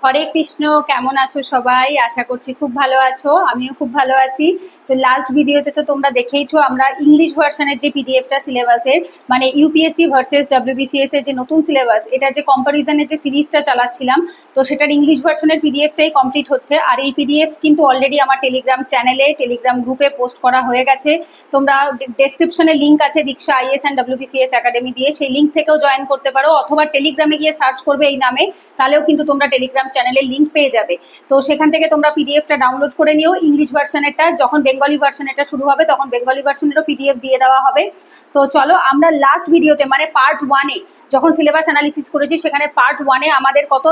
হরে কৃষ্ণ। কেমন আছো সবাই? আশা করছি খুব ভালো আছো, আমিও খুব ভালো আছি। তো লাস্ট ভিডিওতে তো তোমরা দেখেইছো আমরা ইংলিশ ভার্সনের যে পিডিএফটা সিলেবাসের, মানে ইউপিএসসি ভার্সেস ডব্লিউবিসিএস এর যে নতুন সিলেবাস, এটা যে কম্পারিজনের যে সিরিজটা চালাচ্ছিলাম, তো সেটার ইংলিশ ভার্সনের পিডিএফটাই কমপ্লিট হচ্ছে। আর এই পিডিএফ কিন্তু অলরেডি আমার টেলিগ্রাম চ্যানেলে, টেলিগ্রাম গ্রুপে পোস্ট করা হয়ে গেছে। তোমরা ডেসক্রিপশনে লিঙ্ক আছে দীক্ষা আইএস অ্যান্ড ডব্লিউবিসিএস একাডেমি দিয়ে, সেই লিঙ্ক থেকেও জয়েন করতে পারো, অথবা টেলিগ্রামে গিয়ে সার্চ করবে এই নামে, তাহলেও কিন্তু তোমরা টেলিগ্রাম চ্যানেলের লিঙ্ক পেয়ে যাবে। তো সেখান থেকে তোমরা পিডিএফটা ডাউনলোড করে নিও। ইংলিশ ভার্সনেরটা যখন বেঙ্গলি ভার্সনেরটা শুরু হবে তখন বেঙ্গলি ভার্সনেরও পিডিএফ দিয়ে দেওয়া হবে। তো চলো আমরা লাস্ট ভিডিওতে মানে পার্ট 1-এ যখন সিলেবাস অ্যানালিসিস করেছি, সেখানে পার্ট 1-এ আমাদের কত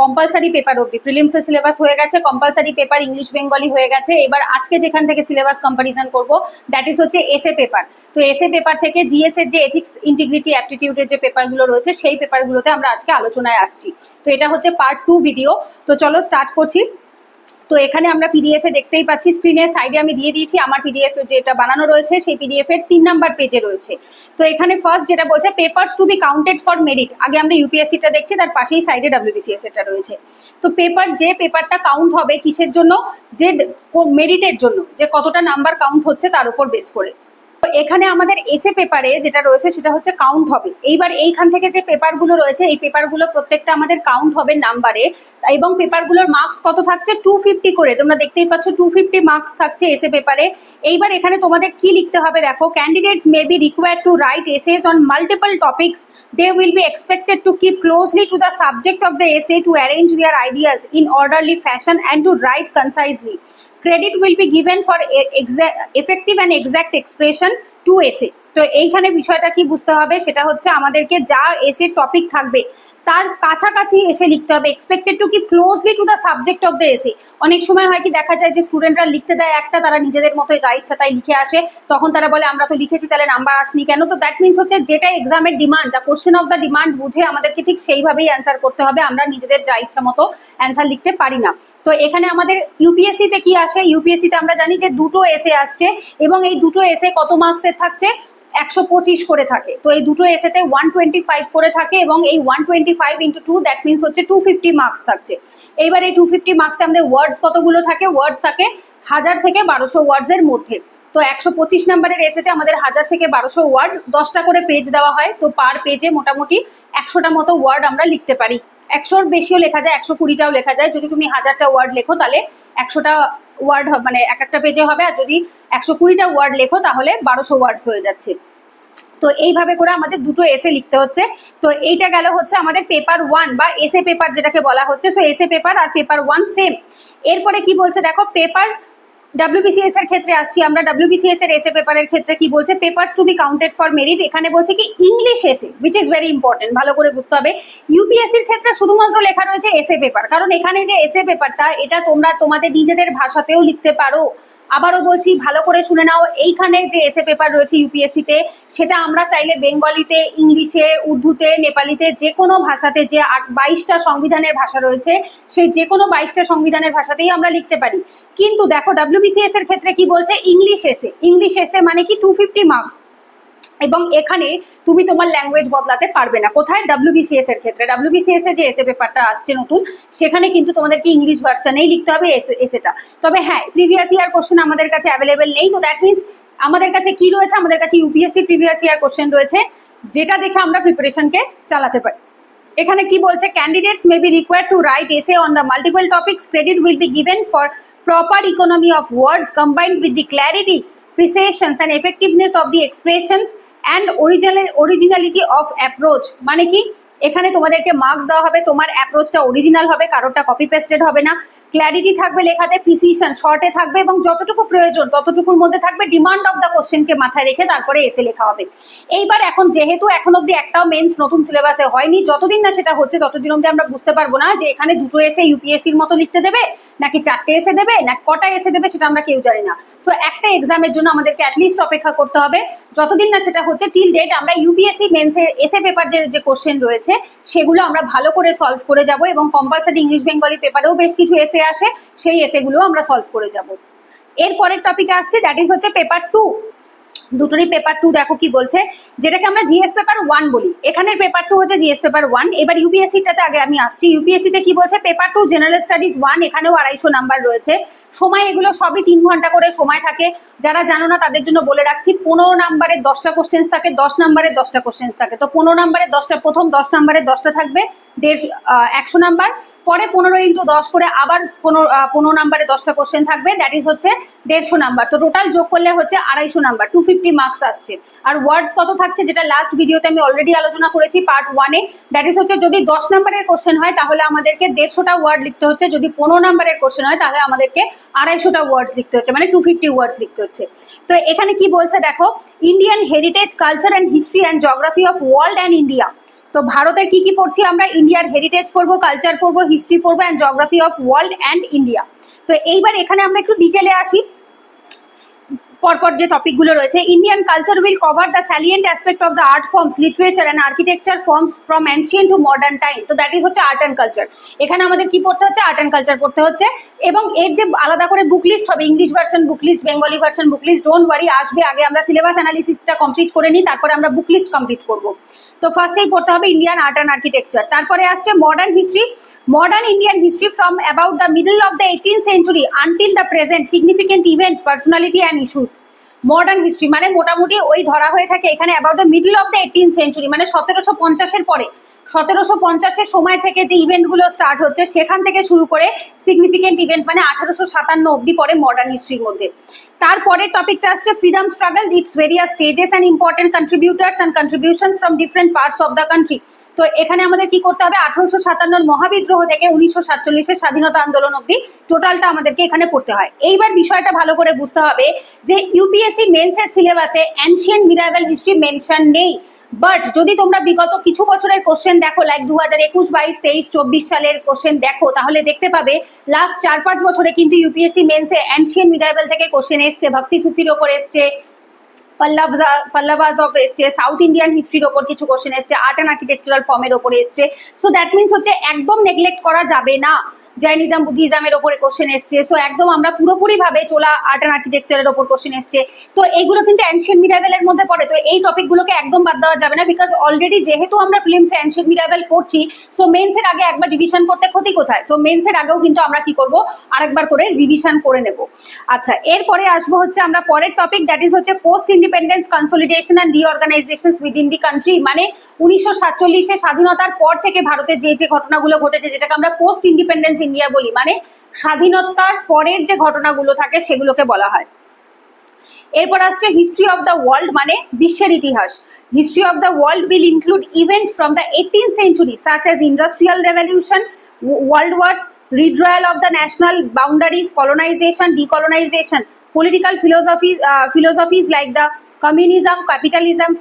কম্পালসারি পেপার অবধি প্রিলিমসের সিলেবাস হয়ে গেছে, কম্পালসারি পেপার ইংলিশ বেঙ্গলি হয়ে গেছে। এবার আজকে যেখান থেকে সিলেবাস কম্পারিজন করব, দ্যাট ইজ হচ্ছে এসএ পেপার। তো এসএ পেপার থেকে জিএস এর যে এথিক্স, ইন্টিগ্রিটি, অ্যাপটিটিউডের যে পেপারগুলো রয়েছে, সেই পেপারগুলোতে আমরা আজকে আলোচনায় আসছি। তো এটা হচ্ছে পার্ট 2 ভিডিও। তো চলো স্টার্ট করছি। তো এখানে আমরা পিডিএফ এ দেখতেই পাচ্ছি, স্ক্রিনের সাইডে আমি দিয়ে দিয়েছি আমার পিডিএফ যেটা বানানো রয়েছে, সেই পিডিএফ এর 3 নাম্বার পেজে রয়েছে। তো এখানে ফার্স্ট যেটা বলছে papers to be counted for merit, আগে আমরা ইউপিএসসি টা দেখছি, তার পাশেই সাইডে ডব্লিউবিসিএস এরটা রয়েছে। তো পেপার, যে পেপারটা কাউন্ট হবে কিসের জন্য, যে মেরিটের জন্য, যে কতটা নাম্বার কাউন্ট হচ্ছে তার উপর বেস করে। তো এখানে আমাদের এসএ পেপারে যেটা রয়েছে সেটা হচ্ছে কাউন্ট হবে। এইবার এইখান থেকে যে পেপারগুলো রয়েছে, এই পেপারগুলো প্রত্যেকটা আমাদের কাউন্ট হবে নাম্বারে, এবং পেপারগুলোর মার্কস কত থাকছে 250 করে, তোমরা দেখতেই পাচ্ছ 250 মার্কস থাকছে এসএ পেপারে। এইবার এখানে তোমাদের কি লিখতে হবে দেখো, candidates may be required to write essays on multiple topics, they will be expected to keep closely to the subject of the essay, to arrange their ideas in orderly fashion and to write concisely. Credit will be given for effective and exact expression to essay। তো এইখানে বিষয়টা কি বুঝতে হবে, সেটা হচ্ছে আমাদেরকে যা এসে টপিক থাকবে তার কাছাকাছি এসে লিখতে হবে, expected to keep closely to the subject of the এসে। অনেক সময় হয় কি দেখা যায় যে স্টুডেন্টরা লিখতে দেয় একটা, তারা নিজেদের মতো যা ইচ্ছা তাই লিখে আসে, তখন তারা বলে আমরা তো লিখেছি তাহলে নাম্বার আসেনি কেন। তো দ্যাট মিনস হচ্ছে যেটা এক্সামের demand, the question of the demand বুঝে আমাদেরকে ঠিক সেইভাবেই অ্যান্সার করতে হবে, আমরা নিজেদের যা ইচ্ছা মতো অ্যান্সার লিখতে পারি না। তো এখানে আমাদের ইউপিএসসি তে কি আসে, ইউপিএসসি তে আমরা জানি যে দুটো এসে আসছে, এবং এই দুটো এসে কত মার্কসের থাকছে, 125 করে থাকে। তো এই দুটো এসেতে 125 করে থাকে, এবং এই 125 ইন্টু 2 দ্যাট মিনস হচ্ছে 250 মার্কস থাকছে। এইবার এই 250 মার্কসে আমাদের ওয়ার্ডস কতগুলো থাকে, ওয়ার্ডস থাকে 1000 থেকে 1200 ওয়ার্ডস এর মধ্যে। তো 125 নাম্বারের এসেতে আমাদের 1000 থেকে 1200 ওয়ার্ড, 10টা করে পেজ দেওয়া হয়। তো পার পেজে মোটামুটি 100টা মতো ওয়ার্ড আমরা লিখতে পারি। 100-র বেশিও লেখা যায়, 120টাও লেখা যায়। যদি তুমি 1000টা ওয়ার্ড লেখো তাহলে 100টা ওয়ার্ড মানে এক একটা পেজে হবে, আর যদি 120টা ওয়ার্ড লেখো তাহলে 1200 ওয়ার্ডস হয়ে যাচ্ছে। তো এইভাবে করে আমাদের দুটো এসে লিখতে হচ্ছে। তো এইটা গেল হচ্ছে আমাদের পেপার 1 বা এসে পেপার যেটাকে বলা হচ্ছে। সো এসে পেপার আর পেপার 1 সেম। এরপরে কি বলছে দেখো, পেপার ডব্লিউবিসিএস এর ক্ষেত্রে আসছি আমরা। ডব্লিউবিসিএস এর এসে পেপারের ক্ষেত্রে কি বলছে, papers to be counted for merit. এখানে বলছে কি ইংলিশ এসে, উইচ ইজ ভেরি ইম্পর্টেন্ট, ভালো করে বুঝতে হবে। ইউপিএসসির ক্ষেত্রে শুধুমাত্র লেখা রয়েছে এসে পেপার, কারণ এখানে যে এসে পেপারটা, এটা তোমরা তোমাদের নিজেদের ভাষাতেও লিখতে পারো। আবারও বলছি, ভালো করে শুনে নাও, এইখানে যে এসে পেপার রয়েছে ইউপিএসসিতে, সেটা আমরা চাইলে বেঙ্গলিতে, ইংলিশে, উর্দুতে, নেপালিতে, যে কোনো ভাষাতে, যে 22টা সংবিধানের ভাষা রয়েছে, সেই যে কোনো 22টা সংবিধানের ভাষাতেই আমরা লিখতে পারি। কিন্তু দেখো ডব্লিউবিসিএস এর ক্ষেত্রে কি বলছে, ইংলিশ এসে। ইংলিশ এসে মানে কি 250 মার্কস, এবং এখানে তুমি তোমার ল্যাঙ্গুয়েজ বদলাতে পারবে না। কোথায়, ডব্লিউবিসিএস এর ক্ষেত্রে। ডব্লিউবিসিএস এর যে এসে পেপারটা আসছে নতুন, সেখানে কিন্তু তোমাদেরকে ইংলিশ ভার্সনেই লিখতে হবে এসেটা। তবে হ্যাঁ, প্রিভিয়াস ইয়ার কোশ্চেন আমাদের কাছে অ্যাভেলেবেল নেই। তো দ্যাট মিনস আমাদের কাছে কি রয়েছে, আমাদের কাছে ইউপিএসসি প্রিভিয়াস ইয়ার কোশ্চেন রয়েছে, যেটা দেখে আমরা প্রিপারেশনকে চালাতে পারি। এখানে কি বলছে, candidates may be required to right essay on the multiple topics, credit will be given for proper economy of words combined with the clarity, precision and effectiveness of the expressions and originality of approach। মানে কি, এখানে তোমাদেরকে marks দেওয়া হবে, তোমার অ্যাপ্রোচটা original হবে, কারোরটা copy pasted হবে না। ক্ল্যারিটি থাকবে লেখাতে, প্রিসিশন শর্টে থাকবে, এবং যতটুকু প্রয়োজন ততটুকুর মধ্যে থাকবে। ডিমান্ড অফ দ্য কোশ্চেনকে মাথায় রেখে তারপরে এসে লেখা হবে। এইবার এখন যেহেতু এখন অব্দি একটাও মেন্স নতুন সিলেবাসে হয়নি, যতদিন না সেটা হচ্ছে ততদিন অব্দি আমরা বুঝতে পারবো না যে এখানে দুটো এসে ইউপিএসসির মতো লিখতে দেবে, নাকি 4টে এসে দেবে, না কটা এসে দেবে, সেটা আমরা কেউ জানি না। সো একটা এক্সামের জন্য আমাদেরকে অ্যাটলিস্ট অপেক্ষা করতে হবে, যতদিন না সেটা হচ্ছে টিল ডেট আমরা ইউপিএসসি মেন্সের এসে পেপার যে কোশ্চেন রয়েছে সেগুলো আমরা ভালো করে সলভ করে যাব, এবং কম্পালসারি ইংলিশ বেঙ্গলি পেপারেও বেশ কিছু এসে আসে, সেই এসেগুলো আমরা সলভ করে যাব। এর পরের টপিকে আসছে, দ্যাট ইজ হচ্ছে পেপার 2। দুটোরই পেপার 2 দেখো কি বলছে, যেটাকে আমরা জিএস পেপার 1 বলি, এখানের পেপার 2 হচ্ছে জিএস পেপার 1। এবার ইউপিএসসিটাতে আগে আমি আসছি। ইউপিএসসিতে কি বলছে, পেপার 2 জেনারেল স্টাডিজ 1, এখানেও 250 নাম্বার রয়েছে। সময় এগুলো সবই 3 ঘন্টা করে সময় থাকে। যারা জানো না তাদের জন্য বলে রাখছি, 15 নাম্বারের 10টা কোশ্চেন্স থাকে, 10 নাম্বারের 10টা কোশ্চেন্স থাকে। তো 15 নাম্বারের 10টা, প্রথম 10 নাম্বারের 10টা থাকবে 100 নাম্বার, পরে 15 ইন্টু 10 করে আবার 15 নাম্বারে 10টা কোশ্চেন থাকবে, দ্যাট ইজ হচ্ছে 150 নাম্বার। তো টোটাল যোগ করলে হচ্ছে 250 নাম্বার, 250 মার্কস আসছে। আর ওয়ার্ডস কত থাকছে, যেটা লাস্ট ভিডিওতে আমি অলরেডি আলোচনা করেছি পার্ট 1-এ, দ্যাট ইজ হচ্ছে যদি 10 নাম্বারের কোশ্চেন হয় তাহলে আমাদেরকে 150টা ওয়ার্ড লিখতে হচ্ছে, যদি 15 নাম্বারের কোশ্চেন হয় তাহলে আমাদেরকে 250টা ওয়ার্ডস লিখতে হচ্ছে, মানে 250 ওয়ার্ডস লিখতে হচ্ছে। তো এখানে কি বলছে দেখো, Indian heritage, culture and history and geography of world and India. তো ভারতের কি কি পড়ছি আমরা, ইন্ডিয়ার হেরিটেজ পড়বো, কালচার পড়বো, হিস্ট্রি পড়বো and geography of world and India. তো এইবার এখানে আমরা একটু ডিটেলে আসি, পরপর যে টপিকগুলো রয়েছে। Indian culture will cover the salient aspect of the art forms, literature and architecture forms from ancient two modern time. তো দ্যাট ইজ হচ্ছে আর্ট অ্যান্ড কালচার। এখানে আমাদের কি পড়তে হচ্ছে, আর্ট অ্যান্ড কালচার পড়তে হচ্ছে। এবং এর যে আলাদা করে বুক লিস্ট হবে, English version book list, Bengali version book list, don't worry, আসবে। আগে আমরা সিলেবাস অ্যানালিসিসটা কমপ্লিট করে নিই, তারপরে আমরা বুক লিস্ট কমপ্লিট করবো। তো ফার্স্টেই পড়তে হবে ইন্ডিয়ান আর্ট অ্যান্ড আর্কিটেকচার। তারপরে আসছে modern history, modern Indian history from about the middle of the 18th century until the present, significant event, personality and issues। Modern history মানে মোটামুটি ওই ধরা হয়ে থাকে এখানে about the middle of the 18th century, মানে 1750-এর পরে, 1750-এর সময় থেকে যে ইভেন্টগুলো স্টার্ট হচ্ছে সেখান থেকে শুরু করে সিগনিফিকেন্ট ইভেন্ট মানে 1857 অব্দি পরে মডার্ন হিস্ট্রির মধ্যে। তারপরের টপিকটা আসছে freedom struggle, it's various stages and important কন্ট্রিবিউটার্স and contributions from different parts of the country. তো এখানে আমাদের কি করতে হবে, 1857-এর মহাবিদ্রোহ থেকে 1947-এর স্বাধীনতা আন্দোলন অব্দি টোটালটা আমাদেরকে এখানে পড়তে হয়। এইবার বিষয়টা ভালো করে বুঝতে হবে যে ইউপিএসসি মেন্সের সিলেবাসে অ্যানশিয়েন্ট মিডিয়েভাল হিস্ট্রি মেনশন নেই। বাট যদি তোমরা বিগত কিছু বছরের কোশ্চেন দেখো, লাইক 2021, 22, 23, 24 সালের কোশ্চেন দেখো, তাহলে দেখতে পাবে লাস্ট 4-5 বছরে কিন্তু ইউপিএসসি মেন্সে অ্যানশিয়েন্ট মিডিয়েভাল থেকে কোশ্চেন এসছে, ভক্তি সুফির ওপর এসছে, পল্লবাস অফ এসছে, সাউথ ইন্ডিয়ান হিস্ট্রির ওপর কিছু কোশ্চেন এসছে, আর্ট অ্যান্ড আর্কিটেকচারাল ফর্মের ওপরে এসছে। সো দ্যাট মিনস হচ্ছে একদম নেগলেক্ট করা যাবে না, জৈনিজম বুদ্ধিজমের ওপরে কোশ্চেন এসছে। সো একদম আমরা পুরোপুরি ভাবে চোলা আর্ট অ্যান্ড আর্কিটেকচারের ওপর কোশ্চেন এসছে। তো এইগুলো কিন্তু অ্যানশিয়েন্ট মিডিয়েভালের মধ্যে পড়ে। তো এই টপিকগুলোকে একদম বাদ দেওয়া যাবে না, বিকজ অলরেডি যেহেতু আমরা প্রিলিমসে অ্যানশিয়েন্ট মিডিয়েভাল পড়ছি, সো মেন্সের আগে একবার রিভিশন করতে ক্ষতি কোথায়। সো মেন্সের আগেও কিন্তু আমরা কি করব, আরেকবার করে রিভিশন করে নেব। আচ্ছা, এরপরে আসবো হচ্ছে আমরা পরের টপিক, দ্যাট ইজ হচ্ছে post independence consolidation and reorganizations within the country. মানে 1947-এ স্বাধীনতার পর থেকে ভারতে যে যে ঘটনাগুলো ঘটেছে, যেটাকে আমরা পোস্ট ইন্ডিপেন্ডেন্স ইন্ডিয়া বলি, মানে স্বাধীনতার পরের যে ঘটনাগুলো থাকে সেগুলোকে বলা হয়। এরপর আসছে হিস্ট্রি অফ দ্য ওয়ার্ল্ড, মানে বিশ্বের ইতিহাস। History of the world will include event from the 18th century such as industrial revolution, world wars, redrawal of the national boundaries, colonization, decolonization, political philosophies like the communism, capitalism,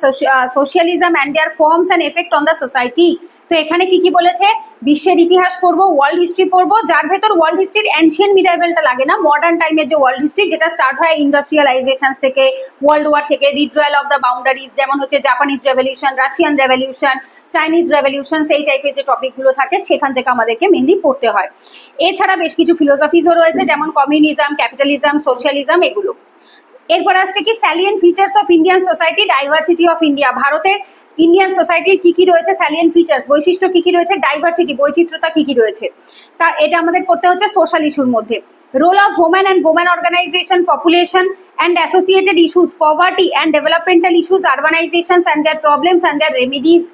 socialism and their forms and effect on the society। তো এখানে কি কি বলেছে, বিশ্বের ইতিহাস পড়বো, world history পড়বো, যার ভেতর ওয়ার্ল্ড হিস্ট্রির অ্যানশিয়েন্ট মিডিয়েভালটা লাগে না, মডার্ন টাইমের যে ওয়ার্ল্ড হিস্ট্রি, যেটা স্টার্ট হয় ইন্ডাস্ট্রিয়ালাইজেশন থেকে, ওয়ার্ল্ড ওয়ার থেকে, রিড্রয়াল অফ দ্য বাউন্ডারিজ, যেমন হচ্ছে Japanese revolution, Russian revolution, Chinese revolution, এই টাইপের যে টপিকগুলো থাকে সেখান থেকে আমাদেরকে মেনলি পড়তে হয়। এছাড়া বেশ কিছু ফিলোসফিজও রয়েছে, যেমন কমিউনিজম, ক্যাপিটালিজম, সোশ্যালিজম, এগুলো। এরপর আসছে কি salient features of Indian society, diversity of India. ভারতের ইন্ডিয়ান সোসাইটির কি কি রয়েছে স্যালিয়েন্ট ফিচার্স, বৈশিষ্ট্য কি কি রয়েছে, ডাইভার্সিটি, বৈচিত্র্যতা কি কি রয়েছে, তা এটা আমাদের পড়তে হচ্ছে সোশ্যাল ইস্যুর মধ্যে। Role of women and women organization, population and associated issues, poverty and developmental issues, urbanizations and their problems and their remedies.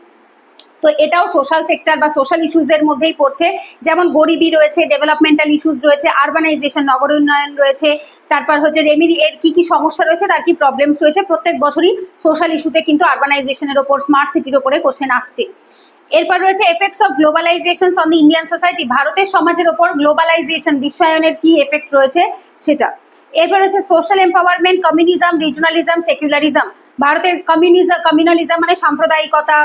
তো এটাও সোশ্যাল সেক্টর বা সোশ্যাল ইস্যুজের মধ্যেই পড়ছে, যেমন গরিবি রয়েছে, ডেভেলপমেন্টাল ইস্যুস রয়েছে, আরবানাইজেশন, নগর উন্নয়ন রয়েছে, তারপর হচ্ছে রেমিডি, এর কি কি সমস্যা রয়েছে, তার কি প্রবলেমস রয়েছে। প্রত্যেক বছরই সোশ্যাল ইস্যুতে কিন্তু আরবানাইজেশনের ওপর, স্মার্ট সিটির ওপরে কোশ্চেন আসছে। এরপর রয়েছে effects of globalisation on the Indian society, ভারতের সমাজের ওপর গ্লোবালাইজেশন, বিশ্বায়নের কি এফেক্ট রয়েছে সেটা। এরপর রয়েছে সোশ্যাল এম্পাওয়ারমেন্ট, কমিউনিজম, রিজনালিজম, সেকুলারিজম। ভারতের কমিউনালিজম মানে সাম্প্রদায়িকতা,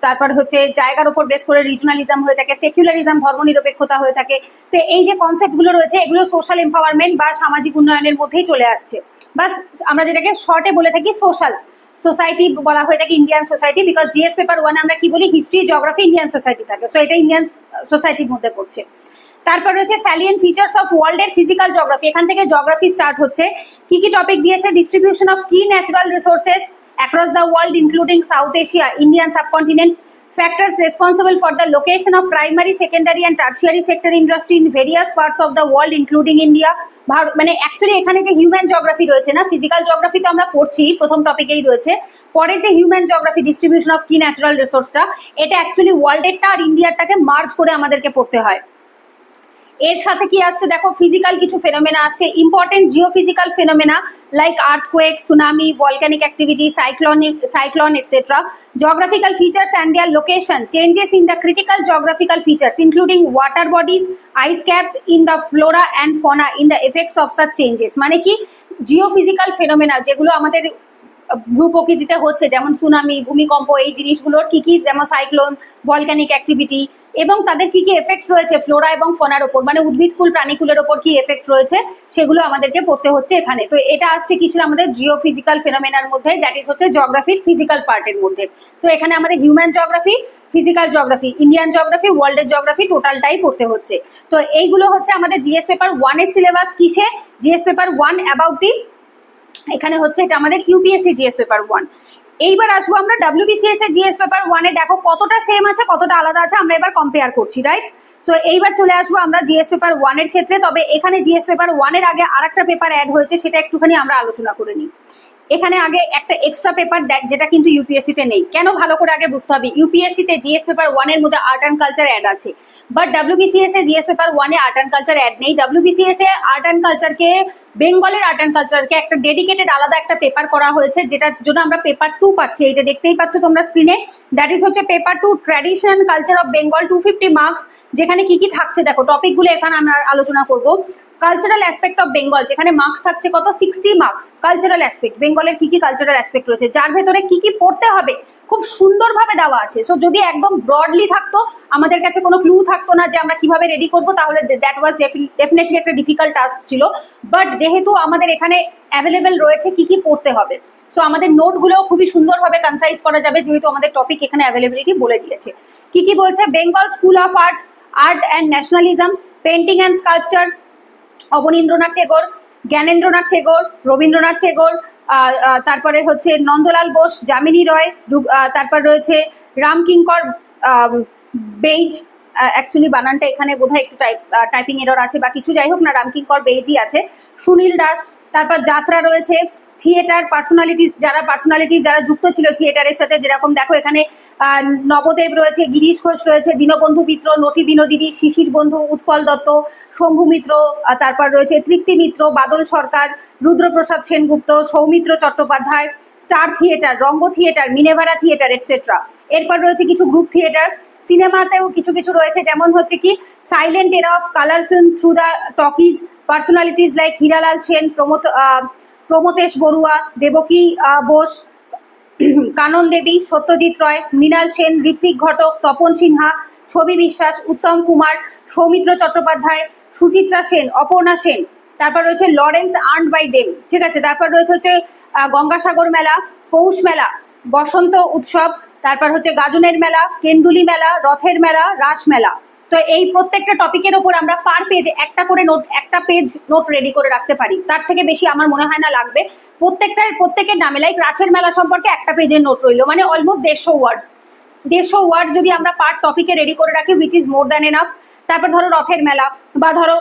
তারপর হচ্ছে জায়গার উপর বেস করে রিজনালিজম হয়ে থাকে, সেকুলারিজম ধর্মনিরপেক্ষতা হয়ে থাকে। তো এই যে কনসেপ্টগুলো রয়েছে এগুলো সোশ্যাল এম্পাওয়ারমেন্ট বা সামাজিক উন্নয়নের মধ্যেই চলে আসছে। বাস আমরা যেটাকে শর্টে বলে থাকি সোশ্যাল সোসাইটি বলা হয়ে থাকে, Indian society, because GS paper 1 আমরা কি বলি, হিস্ট্রি, জিওগ্রাফি, ইন্ডিয়ান সোসাইটি থাকে। সো এটা ইন্ডিয়ান সোসাইটির মধ্যে পড়ছে। তারপর রয়েছে স্যালিয়েন্ট ফিচার্স অফ ওয়ার্ল্ডের ফিজিক্যাল জিওগ্রাফি, এখান থেকে জিওগ্রাফি স্টার্ট হচ্ছে। কি কি টপিক দিয়েছে? ডিস্ট্রিবিউশন অফ কি natural resources across the world including south Asia, Indian subcontinent, factors responsible for the location of primary, secondary and tertiary sector industry in various parts of the world including India। মানে actually এখানে যে human geography রয়েছে না, physical geography তো আমরা পড়ছি, প্রথম টপিকেই রয়েছে, পরে যে হিউম্যান জিওগ্রাফি ডিস্ট্রিবিউশন অফ কি ন্যাচারাল রিসোর্সটা, এটা অ্যাকচুয়ালি ওয়ার্ল্ডেরটা আর ইন্ডিয়ারটাকে মার্জ করে আমাদেরকে পড়তে হয়। এর সাথে কি আসছে দেখো, ফিজিক্যাল কিছু ফেনোমেনা আসছে, important geophysical phenomena like earthquake, tsunami, volcanic activity, cyclone etcetera. Geographical features and their location, changes in the critical geographical features including water bodies, ice caps in the flora and fauna in the effects of such changes. মানে কি, geophysical phenomena যেগুলো আমাদের ভূপ্রকৃতিতে হচ্ছে, যেমন tsunami, ভূমিকম্প, এই জিনিসগুলোর কি কি, যেমন সাইক্লোন, ভলক্যানিক অ্যাক্টিভিটি, এবং তাদের কি কি এফেক্ট রয়েছে ফ্লোরা এবং ফনার ওপর, মানে উদ্ভিদকুল প্রাণীকুলের ওপর কি এফেক্ট রয়েছে, সেগুলো আমাদেরকে পড়তে হচ্ছে এখানে। তো এটা আসছে কি ছিল আমাদের জিওফিজিক্যাল ফেনোমেনার মধ্যে, দ্যাট ইজ হচ্ছে জিওগ্রাফির ফিজিক্যাল পার্টের মধ্যে। তো এখানে আমাদের human geography, physical geography, Indian geography, ওয়ার্ল্ডের জিওগ্রাফি টোটালটাই পড়তে হচ্ছে। তো এইগুলো হচ্ছে আমাদের জিএস পেপার 1 এর সিলেবাস। কিসে? জিএস পেপার 1 অ্যাবাউট দি, এখানে হচ্ছে এটা আমাদের ইউপিএসসি জিএস পেপার 1। এইবার আসবো আমরা ডাব্লিউবিসিএস এর জিএস পেপার 1 এ, দেখো কতটা সেম আছে কতটা আলাদা আছে, আমরা এবার কম্পেয়ার করছি, রাইট? সো এইবার চলে আসবো আমরা জিএস পেপার 1 এর ক্ষেত্রে। তবে এখানে জিএস পেপার 1 এর আগে আরেকটা পেপার অ্যাড হয়েছে, সেটা একটুখানি আমরা আলোচনা করে নিই। এখানে আগে একটা এক্সট্রা পেপার, যেটা কিন্তু ইউপিএসসি তে নেই। কেন? ভালো করে আগে বুঝতে হবে। ইউপিএসসি তে জিএস পেপার 1 এর মধ্যে আর্ট অ্যান্ড কালচার অ্যাড আছে, বাট ডাব্লিউবিসিএস এ জিএস পেপার 1 এ আর্ট অ্যান্ড কালচার অ্যাড নেই। ডাব্লিউবিসিএস এ আর্ট অ্যান্ড কালচারকে, বেঙ্গলের আর্ট অ্যান্ড কালচারকে একটা ডেডিকেটেড আলাদা একটা পেপার করা হয়েছে, যেটার জন্য আমরা পেপার 2 পাচ্ছি। এই যে দেখতেই পাচ্ছ তোমরা স্ক্রিনে, দ্যাট ইজ হচ্ছে paper 2 tradition culture of Bengal, 250 marks. যেখানে কি কি থাকছে দেখো, টপিকগুলো এখানে আমরা আলোচনা করব। কালচারাল অ্যাসপেক্ট অফ বেঙ্গল, যেখানে মার্কস থাকছে কত, 60 মার্কস। কালচারাল অ্যাসপেক্ট, বেঙ্গলের কি কি কালচারাল অ্যাসপেক্ট রয়েছে, যার ভেতরে কি কি পড়তে হবে, খুব সুন্দরভাবে দেওয়া আছে। সো যদি একদম ব্রডলি থাকতো, আমাদের কাছে কোনো ক্লু থাকতো না যে আমরা কিভাবে রেডি করব, তাহলে দ্যাট ওয়াজ ডেফিনেটলি একটা ডিফিকাল্ট টাস্ক ছিল। বাট যেহেতু আমাদের এখানে অ্যাভেলেবেল রয়েছে কি কি পড়তে হবে, সো আমাদের নোটগুলো খুবই সুন্দরভাবে কনসাইজ করা যাবে, যেহেতু আমাদের টপিক এখানে অ্যাভেলেবিলিটি বলে দিয়েছে। কি কি বলছে? Bengal school of art and nationalism, painting and sculpture, Abanindranath Tagore, Gyanendranath Tagore, Rabindranath Tagore, তারপরে হচ্ছে নন্দলাল বোস, যামিনী রয়, তারপর রয়েছে রামকিঙ্কর বেইজ, অ্যাকচুয়ালি বানানটা এখানে বোধহয় একটু টাইপিং এরর আছে বা কিছু, যাই হোক না, রামকিঙ্কর বেইজই আছে, সুনীল দাস, তারপর যাত্রা রয়েছে, থিয়েটার পার্সোনালিটিস, যারা যুক্ত ছিল থিয়েটারের সাথে, যেরকম দেখো এখানে নবদেব রয়েছে, গিরিশ ঘোষ রয়েছে, দীনবন্ধু মিত্র, নটি বিনোদিনী, শিশির বন্ধু, উৎপল দত্ত, শম্ভু মিত্র, তারপর রয়েছে তৃপ্তি মিত্র, বাদল সরকার, রুদ্রপ্রসাদ সেনগুপ্ত, সৌমিত্র চট্টোপাধ্যায়, স্টার থিয়েটার, রঙ্গ থিয়েটার, মিনেভারা থিয়েটার এটসেট্রা। এরপর রয়েছে কিছু গ্রুপ থিয়েটার। সিনেমাতেও কিছু কিছু রয়েছে, যেমন হচ্ছে কি silent era of colour film through the talkies, personalities like Hiralal Sen, Pramathesh Barua, Debaki Bose, Kanan Devi, Satyajit Ray, Mrinal Sen, Ritwik Ghatak, Tapan Sinha, Chhabi Biswas, Uttam Kumar, Soumitra Chattopadhyay, Suchitra Sen, Aparna Sen. তারপর রয়েছে লরেন্স আর্নড বাই দেম, ঠিক আছে। তারপর রয়েছে হচ্ছে গঙ্গাসাগর মেলা, পৌষ মেলা, বসন্ত উৎসব, তারপর হচ্ছে গাজনের মেলা, কেন্দুলি মেলা, রথের মেলা, রাস মেলা। তো এই প্রত্যেকটা টপিকের ওপর আমরা পার পেজ একটা করে নোট, একটা পেজ নোট রেডি করে রাখতে পারি, তার থেকে বেশি আমার মনে হয় না লাগবে। প্রত্যেকের নামে, লাইক রাসের মেলা সম্পর্কে একটা পেজের নোট রইলো, মানে অলমোস্ট 150 ওয়ার্ডস যদি আমরা পার টপিকে রেডি করে রাখি, which is more than enough. তারপর ধরো রথের মেলা, বা ধরো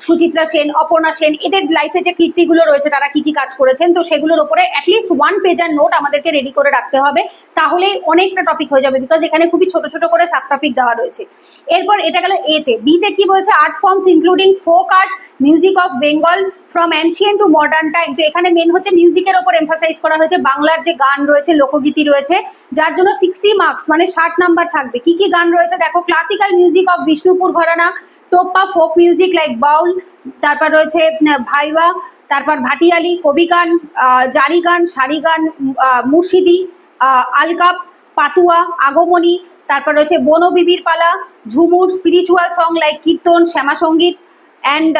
সুচিত্রা সেন, অপর্ণা সেন, এদের লাইফে যে কীর্তিগুলো রয়েছে, তারা কি কি কাজ করেছেন, তো সেগুলোর উপরে অ্যাটলিস্ট 1 পেজার নোট আমাদেরকে রেডি করে রাখতে হবে, তাহলেই অনেকটা টপিক হয়ে যাবে, বিকজ এখানে খুবই ছোট ছোট করে সাব টপিক দেওয়া রয়েছে। এরপর এটা গেল এতে। বিতে কি বলছে? Art forms including folk art, music of Bengal from ancient two modern time. তো এখানে মেন হচ্ছে মিউজিকের ওপর এমফাসাইজ করা হয়েছে, বাংলার যে গান রয়েছে, লোকগীতি রয়েছে, যার জন্য 60 মার্কস, মানে 60 নাম্বার থাকবে। কি কি গান রয়েছে দেখো, classical music of Bishnupur gharana, tappa folk music like Baul, তারপর রয়েছে ভাইবা, তারপর ভাটিয়ালি, কবি গান, জারি গান, সারি গান, মুর্শিদি, আলকাপ, পাতুয়া, আগমনী, তারপর রয়েছে বনবিবির পালা, Jhumur, spiritual song like kirtan, Shyama Sangeet and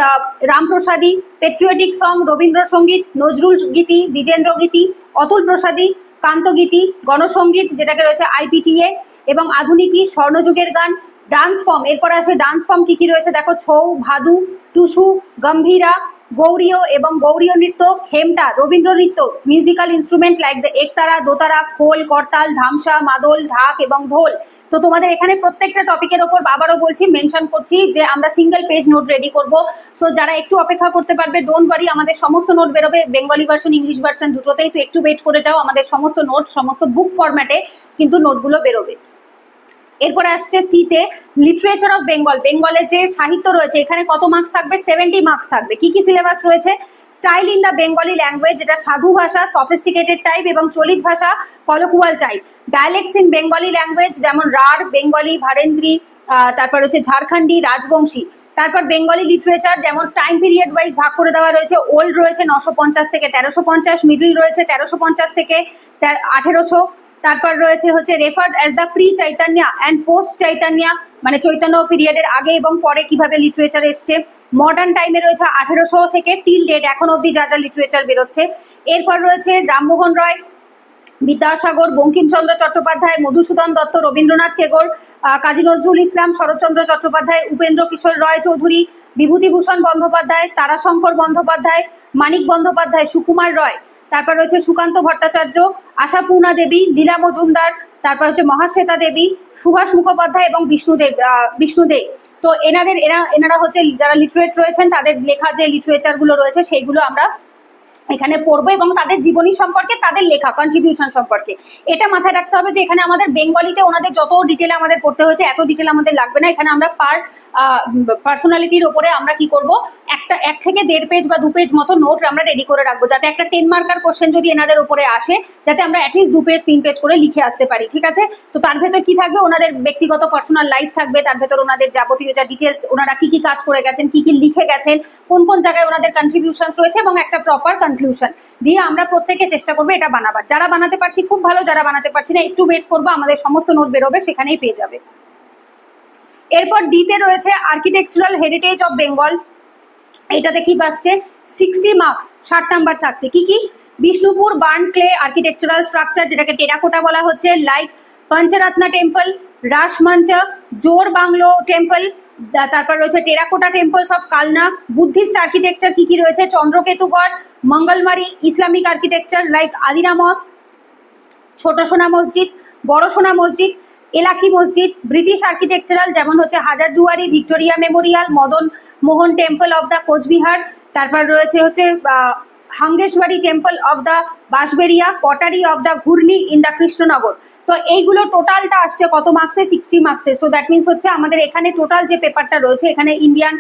Ramprasadi, patriotic song, Rabindrasangeet, Nazrul Geeti, Dwijendra গীতি, অতুল প্রসাদী, কান্তগীতি, গণসঙ্গীত যেটাকে রয়েছে আইপিটিএ, এবং আধুনিকী, স্বর্ণযুগের গান, ডান্স ফর্ম, এরপরে আসে ডান্স ফর্ম কি কি রয়েছে দেখো, ছৌ, ভাদু, টুসু, গম্ভীরা, গৌরীয় এবং গৌরীয় নৃত্য, খেমটা, রবীন্দ্র নৃত্য, মিউজিক্যাল ইনস্ট্রুমেন্ট লাইক দ্য একতারা, দোতারা, খোল, করতাল, ধামসা, মাদল, ঢাক এবং ঢোল। তো তোমাদের এখানে প্রত্যেকটা টপিকের ওপর আবারও বলছি, মেনশন করছি যে আমরা সিঙ্গেল পেজ নোট রেডি করব। সো যারা একটু অপেক্ষা করতে পারবে, ডোন্ট ওয়ারি, আমাদের সমস্ত নোট বেরোবে বেঙ্গলি ভার্সন, ইংলিশ ভার্সন দুটোতেই। তো একটু ওয়েট করে যাও, আমাদের সমস্ত নোট সমস্ত বুক ফরম্যাটে কিন্তু নোটগুলো বেরোবে। এরপরে আসছে সিতে লিটারেচার অফ বেঙ্গল, বেঙ্গলের যে সাহিত্য রয়েছে এখানে কত মার্কস থাকবে, 70 মার্কস থাকবে। কি কি সিলেবাস রয়েছে, style in the Bengali language, যেটা সাধু ভাষা, সফিস্টিকেটেড টাইপ এবং চলিত ভাষা, colloquial type. ডায়ালেক্টস in Bengali language যেমন রাঢ়, বেঙ্গলি, ভারেন্দ্রী, তারপর হচ্ছে ঝাড়খণ্ডী, রাজবংশী। তারপর বেঙ্গলি লিটারেচার যেমন টাইম পিরিয়ড ওয়াইজ ভাগ করে দেওয়া রয়েছে, ওল্ড রয়েছে 950 থেকে 1350, মিডল রয়েছে 1350 থেকে 1800। তারপর রয়েছে হচ্ছে referred as the pre Chaitanya and post Chaitanya, মানে চৈতন্য পিরিয়ডের আগে এবং পরে কিভাবে লিটারেচার এসছে। মডার্ন টাইমে রয়েছে 1800 থেকে টিল ডেট এখন অব্দি যা যা লিটারেচার বেরোচ্ছে। এরপর রয়েছে রামমোহন রায়, বিদ্যাসাগর, বঙ্কিমচন্দ্র চট্টোপাধ্যায়, মধুসূদন দত্ত, রবীন্দ্রনাথ টেগোর, কাজী নজরুল ইসলাম, শরৎচন্দ্র চট্টোপাধ্যায়, উপেন্দ্র কিশোর রয় চৌধুরী, বিভূতিভূষণ বন্দ্যোপাধ্যায়, তারাশঙ্কর বন্দ্যোপাধ্যায়, মানিক বন্দ্যোপাধ্যায়, সুকুমার রয়। তারপর রয়েছে সুকান্ত ভট্টাচার্য, আশাপূর্ণা দেবী, লীলা মজুমদার, তারপর হচ্ছে মহাশ্বেতা দেবী, সুভাষ মুখোপাধ্যায় এবং বিষ্ণুদেব। তো এনারা হচ্ছে যারা লিটারেট রয়েছেন, তাদের লেখা যে লিটারেচার গুলো রয়েছে সেইগুলো আমরা এখানে পড়বো এবং তাদের জীবনী সম্পর্কে, তাদের লেখা কন্ট্রিবিউশন সম্পর্কে। এটা মাথায় রাখতে হবে যে এখানে আমাদের বেঙ্গলিতে ওনাদের যত ডিটেল আমাদের পড়তে হয়েছে এত ডিটেল আমাদের লাগবে না। এখানে আমরা পার্সোনালিটির ওপরে আমরা কি করব, এক থেকে 1.5 পেজ বা 2 পেজ মতো নোট আমরা রেডি করে রাখবো, যাতে একটা 10 মার্কার কোশ্চেন যদি এনাদের উপরে আসে যাতে আমরা অ্যাটলিস্ট 2 পেজ 3 পেজ করে লিখে আসতে পারি, ঠিক আছে। তো তার ভেতর কি থাকবে, ওনাদের ব্যক্তিগত পার্সোনাল লাইফ থাকবে, তার ভেতর ওনাদের যাবতীয় যা ডিটেলস, ওনারা কি কি কাজ করে গেছেন, কি কি লিখে গেছেন, কোন কোন জায়গায় ওনাদের কন্ট্রিবিউশন রয়েছে এবং একটা প্রপার কনক্লুশন দিয়ে আমরা প্রত্যেকে চেষ্টা করবো এটা বানাবার। যারা বানাতে পারছি খুব ভালো, যারা বানাতে পারছি না একটু ওয়েট করবো, আমাদের সমস্ত নোট বেরোবে, সেখানেই পেয়ে যাবে। এরপর ডিতে রয়েছে আর্কিটেকচারাল হেরিটেজ অফ বেঙ্গল, এটাতে কি আসছে 60 মার্কস, 60 নাম্বার থাকছে। কি কি, Bishnupur burn clay architectural structure, যেটাকে টেরাকোটা বলা হচ্ছে, লাইক পঞ্চরত্ন টেম্পল, রাসমঞ্চ, জোর বাংলো টেম্পল, তারপর রয়েছে terracotta temples of Kalna. Buddhist architecture কি কি রয়েছে, Chandraketugarh, Mangalmari. Islamic architecture like Adina mosque, Chhoto Sona মসজিদ, বড় সোনা মসজিদ, এলাকি মসজিদ। ব্রিটিশ আর্কিটেকচারাল যেমন হচ্ছে Hazarduari, Victoria Memorial, Madan Mohan temple of the Cooch Behar. তারপর রয়েছে হচ্ছে Hangseshwari temple of the Bansberia, pottery of the Ghurni in the Krishnanagar. তো এইগুলো টোটালটা আসছে কত মার্কসে, 60 মার্কসে। সো দ্যাট মিনস হচ্ছে আমাদের এখানে টোটাল যে পেপারটা রয়েছে এখানে ইন্ডিয়া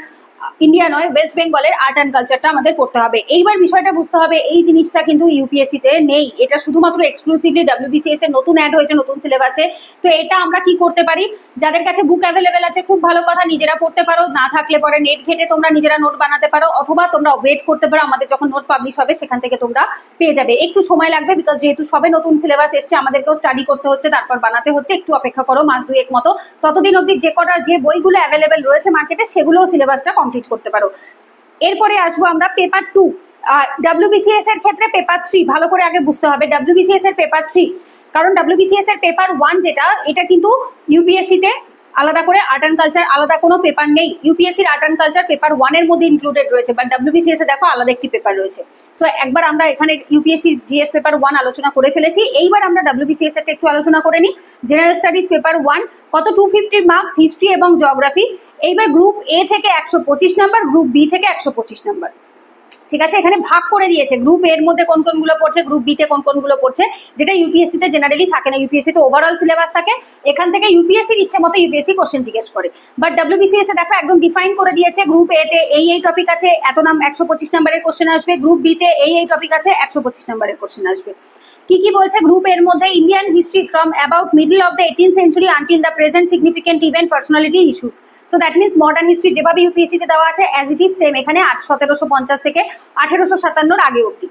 নয়, ওয়েস্ট বেঙ্গলের আর্ট অ্যান্ড কালচারটা আমাদের পড়তে হবে। এইবার বিষয়টা বুঝতে হবে, এই জিনিসটা কিন্তু ইউপিএসসিতে নেই, এটা শুধুমাত্র এক্সক্লুসিভলি ডাব্লিউবিসিএস এর নতুন অ্যাড হয়েছে নতুন সিলেবাসে। তো এটা আমরা কি করতে পারি, যাদের কাছে বুক অ্যাভেলেবেল আছে খুব ভালো কথা, নিজেরা পড়তে পারো, না থাকলে পরে নেট ঘেটে তোমরা নিজেরা নোট বানাতে পারো, অথবা তোমরা ওয়েট করতে পারো, আমাদের যখন নোট পাবলিশ হবে সেখান থেকে তোমরা পেয়ে যাবে। একটু সময় লাগবে, বিকজ যেহেতু সবে নতুন সিলেবাস এসছে, আমাদেরকেও স্টাডি করতে হচ্ছে, তারপর বানাতে হচ্ছে, একটু অপেক্ষা করো মাস 2 মতো। ততদিন অবধি যে বইগুলো অ্যাভেলেবেল রয়েছে মার্কেটে সেগুলোও সিলেবাসটা কমপ্লিট করতে পারো। এরপরে আসবো আমরা পেপার 2। ডাব্লিউবিসিএস এর ক্ষেত্রে পেপার 3 ভালো করে আগে বুঝতে হবে, ডাব্লিউবিসিএস এর পেপার 3, কারণ ডাব্লিউবিসিএস এর পেপার 1 যেটা, এটা কিন্তু ইউপিএসসি তে আলাদা করে আর্ট অ্যান্ড কালচার আলাদা কোনো পেপার নেই। ইউপিএসসির আর্ট অ্যান্ড কালচার পেপার 1 এর মধ্যে ইনক্লুডেড রয়েছে, বাট ডাব্লিউবিসিএস এ দেখো আলাদা একটি পেপার রয়েছে। সো একবার আমরা এখানে ইউপিএসসি জিএস পেপার 1 আলোচনা করে ফেলেছি, এইবার আমরা ডাব্লিউবিসিএস এর একটু আলোচনা করে নিই। জেনারেল স্টাডিজ পেপার 1 কত, 250 মার্কস, হিস্ট্রি এবং জিওগ্রাফি। এইবার গ্রুপ এ থেকে 125 নাম্বার, গ্রুপ বি থেকে 125 নাম্বার, ঠিক আছে। এখানে ভাগ করে দিয়েছে গ্রুপ এর মধ্যে কোন কোনগুলো পড়ছে, গ্রুপ বি তে কোন কোনগুলো পড়ছে, যেটা ইউপিএসসি তে জেনারেলি থাকে না। ইউপিএসসি তে ওভারঅল সিলেবাস থাকে, এখান থেকে ইউপিএসসির ইচ্ছে মতো ইউপিএসসি কোশ্চেন জিজ্ঞেস করে, বাট ডাব্লিউবিসিএস এ দেখো একদম ডিফাইন করে দিয়েছে, গ্রুপ এ তে এই টপিক আছে, এত 125 নাম্বারের কোশ্চেন আসবে, গ্রুপ বি তে এই টপিক আছে, 125 নাম্বারের কোশ্চেন আসবে। কি কি বলছে গ্রুপ এর মধ্যে, Indian history from about middle of the 18th century until the present, significant event, personality, issues. So that means modern history যেভাবে ইউপিএসসি তে দেওয়া আছে অ্যাজ ইট ইজ সেম এখানে 1750 থেকে 1857 আগে অব্দি।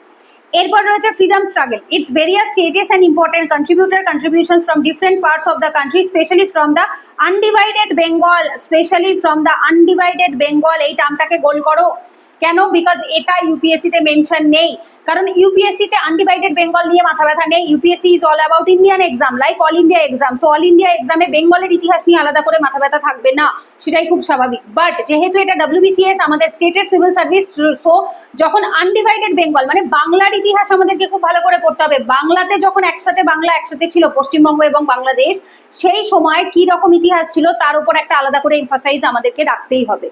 এরপর রয়েছে freedom struggle, it's various stages and important contributions from different parts of the country, specially from the undivided Bengal, specially from the undivided Bengal. এই টার্মটাকে গোল করো, কেন, বিকজ এটা ইউপিএসসি তে মেনশন নেই, কারণ ইউপিএসসি তে আনডিভাইডেড বেঙ্গল নিয়ে মাথা ব্যথা নেই। UPSC is all about Indian exam, like all India exam. So all India এক্সামে বেঙ্গলের ইতিহাস নিয়ে আলাদা করে মাথা ব্যথা থাকবে না, সেটাই খুব স্বাভাবিক। বাট যেহেতু এটা WBCS আমাদের স্টেটের সিভিল সার্ভিস, সো যখন আনডিভাইডেড বেঙ্গল মানে বাংলার ইতিহাস আমাদেরকে খুব ভালো করে পড়তে হবে। বাংলাতে যখন বাংলা একসাথে ছিল, পশ্চিমবঙ্গ এবং বাংলাদেশ, সেই সময় কি রকম ইতিহাস ছিল তার উপর একটা আলাদা করে এমফাসাইজ আমাদেরকে রাখতেই হবে।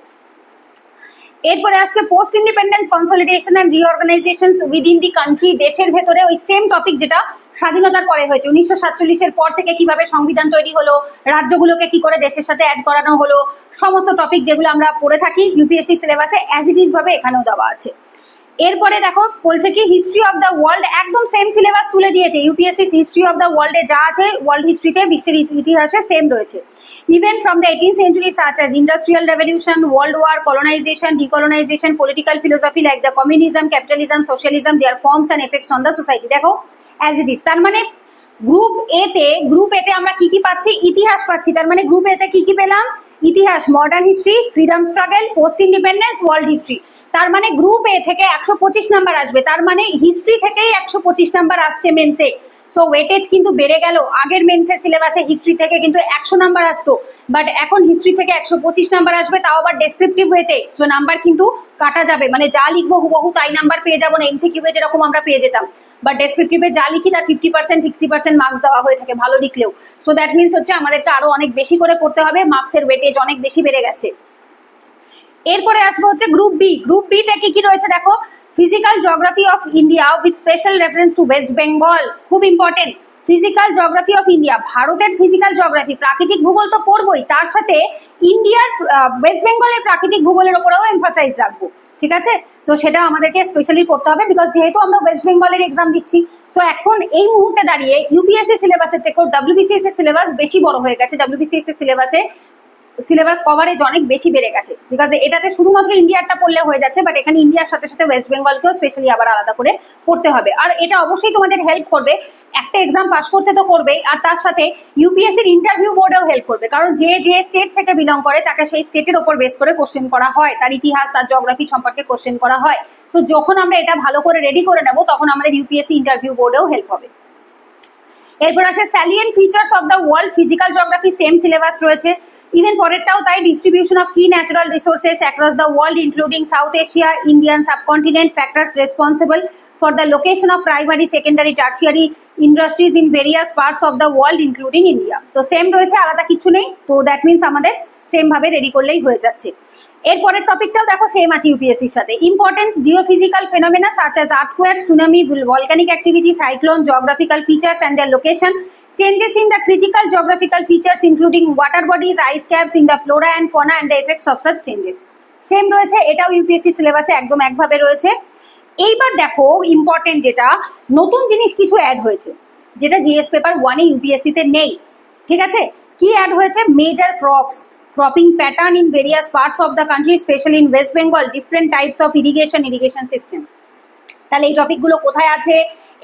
এরপরে আসছে post independence consolidation and reorganisation within the country. দেশের ভেতরে ওই সেম টপিক যেটা স্বাধীনতার পরে হয়েছে, 1947-এর পর থেকে কিভাবে সংবিধান তৈরি হলো, রাজ্যগুলোকে কি করে দেশের সাথে অ্যাড করানো হলো, সমস্ত টপিক যেগুলো আমরা পড়ে থাকি ইউপিএসসি সিলেবাসে অ্যাজ ইট ইজ ভাবে এখানেও দেওয়া আছে। এরপরে দেখো বলছে কি হিস্ট্রি অফ দ্য ওয়ার্ল্ড, একদম সেম সিলেবাস তুলে দিয়েছে। ইউপিএসসি হিস্ট্রি অফ দ্য ওয়ার্ল্ডে যা আছে ওয়ার্ল্ড হিস্ট্রিতে বিশ্বের ইতিহাসে সেম রয়েছে। Events from the 18th century such as Industrial Revolution, World War, colonization, decolonization, political philosophy like the communism, capitalism, socialism, their forms and effects on the society. দেখো as it is, তার মানে group এ তে আমরা কি কি পাচ্ছি, ইতিহাস পাচ্ছি। তার মানে গ্রুপ এ তে কি কি পেলাম, ইতিহাস, modern history, freedom struggle, post independence, world history. তার মানে গ্রুপ এ থেকে 125 নাম্বার আসবে, তার মানে হিস্ট্রি থেকেই 125 নাম্বার আসছে মেন্সে। সো ওয়েটেজ কিন্তু বেড়ে গেল। আগের মেন্সের সিলেবাসে হিস্ট্রি থেকে কিন্তু 100 নাম্বার আসতো, বাট এখন হিস্ট্রি থেকে 125 নাম্বার আসবে, তাও আবার ডেসক্রিপটিভ ওয়েতে। সো নাম্বার কিন্তু কাটা যাবে, মানে যা লিখবো হুবহু তাই নাম্বার পেয়ে যাবো না, এমসিকিউ যেরকম আমরা পেয়ে যেতাম। বাট ডেসক্রিপটিভে যা লিখি তার 50% 60% মার্কস দেওয়া হয়ে থাকে ভালো লিখলেও। সো দ্যাট মিনস হচ্ছে আমাদেরকে আরো অনেক বেশি করে পড়তে হবে, মার্কসের ওয়েটেজ অনেক বেশি বেড়ে গেছে। এরপরে আসবো হচ্ছে গ্রুপ বি। গ্রুপ বি তে কি কি রয়েছে দেখো, physical geography of India with special reference to West Bengal, খুব important. Physical geography of India, ভারতের ফিজিক্যাল জিওগ্রাফি, প্রাকৃতিক ভূগোল তো পড়বই, তার সাথে ইন্ডিয়ার ওয়েস্ট বেঙ্গলের প্রাকৃতিক ভূগোলের উপরেও এমফাসাইজ রাখবো, ঠিক আছে? তো সেটা আমাদেরকে স্পেশালি করতে হবে, বিকজ যেহেতু আমরা ওয়েস্ট বেঙ্গলের এক্সাম দিচ্ছি। সো এখন এই মুহূর্তে দাঁড়িয়ে ইউপিএসসি সিলেবাসের থেকেও WBCS এর সিলেবাস বেশি বড় হয়ে গেছে। WBCS এর সিলেবাস কভারেজ অনেক বেশি বেড়ে গেছে, বিকজ এটাতে শুধুমাত্র ইন্ডিয়ারটা পড়লে হয়ে যাচ্ছে, বাট এখানে ইন্ডিয়ার সাথে সাথে ওয়েস্ট বেঙ্গলকেও স্পেশালি আবার আলাদা করে পড়তে হবে। আর এটা অবশ্যই তোমাদের হেল্প করবে, একটা এক্সাম পাস করতে তো করবেই, আর তার সাথে ইউপিএসসির ইন্টারভিউ বোর্ডেও হেল্প করবে, কারণ যে স্টেট থেকে বিলং করে তাকে সেই স্টেটের ওপর বেস করে কোশ্চেন করা হয়, তার ইতিহাস তার জিওগ্রাফি সম্পর্কে কোশ্চেন করা হয়। সো যখন আমরা এটা ভালো করে রেডি করে নেব তখন আমাদের ইউপিএসসি ইন্টারভিউ বোর্ডেও হেল্প হবে। এরপর আসে salient features of the world, physical geography same syllabus রয়েছে। ইভেন পরেরটাও তাই, ডিস্ট্রিবিউশন অফ কি natural resources across the world including south Asia, Indian subcontinent, factors responsible for the location of primary, secondary, tertiary industries in various parts of the world including India. তো same রয়েছে, আলাদা কিছু নেই। তো that means আমাদের same ভাবে ready করলেই হয়ে যাচ্ছে। এরপরের টপিকটাও দেখো সেম আছে ইউপিএসসির সাথে। Important geophysical phenomena such as earthquake, tsunami, volcanic activity, cyclone, geographical features and their location, changes in the critical geographical features including water bodies, ice caps in the flora and fauna and the effects of such changes. Same রয়েছে, এটাও UPSC সিলেবাসে একদম একভাবে রয়েছে। এইবার দেখো important যেটা নতুন জিনিস কিছু অ্যাড হয়েছে, যেটা জিএস পেপার 1 এ ইউপিএসসি তে নেই, ঠিক আছে? কি অ্যাড হয়েছে, major cropping pattern in various parts of the country, especially in West Bengal, different types of irrigation system. তাহলে এই টপিকগুলো কোথায় আছে?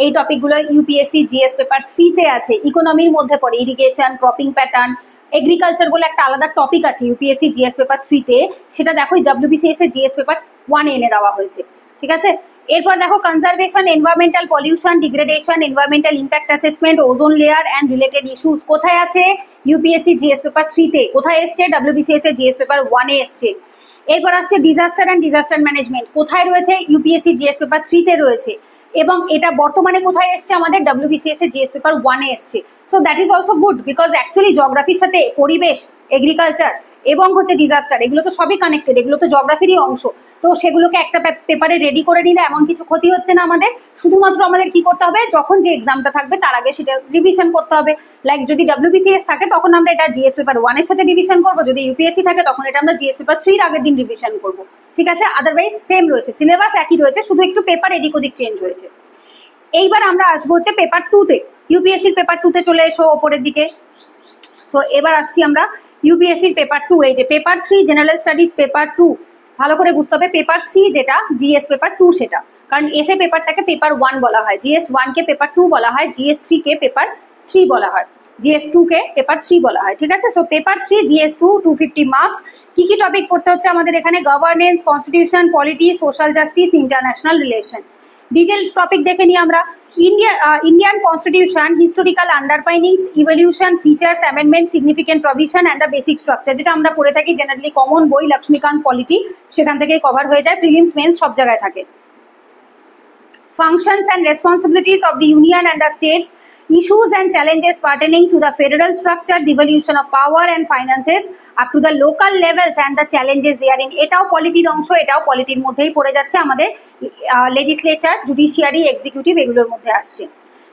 এই টপিকগুলো ইউপিএসসি জিএস পেপার 3 তে আছে, ইকোনমির মধ্যে পড়ে। ইরিগেশন, ক্রপিং প্যাটার্ন, এগ্রিকালচার বলে একটা আলাদা টপিক আছে ইউপিএসসি জিএস পেপার 3 তে, সেটা দেখো WBCS এর জিএস পেপার 1 এ এনে দেওয়া হয়েছে, ঠিক আছে? এরপর দেখো conservation, environmental pollution, degradation, environmental impact assessment, ozone layer and related issues কোথায় আছে? ইউপিএসসি জিএস পেপার 3 তে। কোথায় এসছে? WBCS এর জিএস পেপার 1 এ এসছে। এরপর আসছে ডিজাস্টার অ্যান্ড ডিজাস্টার ম্যানেজমেন্ট, কোথায় রয়েছে? ইউপিএসসি জিএস পেপার 3 তে রয়েছে, এবং এটা বর্তমানে কোথায় এসছে? আমাদের WBCS এর জিএস পেপার 1 এ এসছে। So that is also good, because actually জিওগ্রাফির সাথে পরিবেশ, এগ্রিকালচার এবং হচ্ছে ডিজাস্টার, এগুলো তো সবই কানেক্টেড, এগুলো তো জিওগ্রাফিরই অংশ। তো সেগুলোকে একটা পেপারে রেডি করে নিলে এমন কিছু ক্ষতি হচ্ছে না আমাদের। শুধুমাত্র আমাদের কি করতে হবে, যখন যে এক্সামটা থাকবে তার আগে সেটা রিভিশন করতে হবে। লাইক যদি WBCS থাকে তখন আমরা এটা জিএস পেপার 1 এর সাথে রিভিশন করবো, যদি ইউপিএসসি থাকে তখন এটা আমরা জিএস পেপার 3 এর আগের দিন রিভিশন করবো, ঠিক আছে? আদারওয়াইজ সেম রয়েছে, সিলেবাস একই রয়েছে, শুধু একটু পেপার এদিক ওদিক চেঞ্জ হয়েছে। এইবার আমরা আসবো হচ্ছে পেপার 2 তে। ইউপিএসসির পেপার 2 তে চলে এসো ওপরের দিকে। সো এবার আসছি আমরা ইউপিএসসির পেপার 2। এই যে পেপার 3 জেনারেল স্টাডিজ পেপার 2, ভালো করে বুঝতে হবে। পেপার 3 যেটা জিএস পেপার 2 সেটা, কারণ এসএ পেপারটাকে পেপার 1 বলা হয়, জিএস 1 কে পেপার 2 বলা হয়, জিএস 3 কে পেপার 3 বলা হয়, জিএস 2 কে পেপার 3 বলা হয়, ঠিক আছে? So paper 3 GS 2 250 marks. কি কি টপিক পড়তে হচ্ছে আমাদের এখানে? Governance, constitution, polity, social justice, international relation. Detail topic দেখে নিই আমরা। Indian Constitution, historical underpinnings, evolution, features, amendment, significant provision and the basic structure, যেটা আমরা পড়ে থাকি জেনারেলি কমন বই লক্ষ্মীকান্ত পলিটি, সেখান থেকেই কভার হয়ে যায়, প্রিলিমস মেন্স সব জায়গায় থাকে। Functions and responsibilities of the union and the states, issues and challenges pertaining to the federal structure, devolution of power and finances up to the local levels and the challenges therein, এটাও পলিটির অংশ, এটাও পলিটির মধ্যেই পড়ে যাচ্ছে, আমাদের legislature, judiciary, executive এগুলোর মধ্যে আসছে।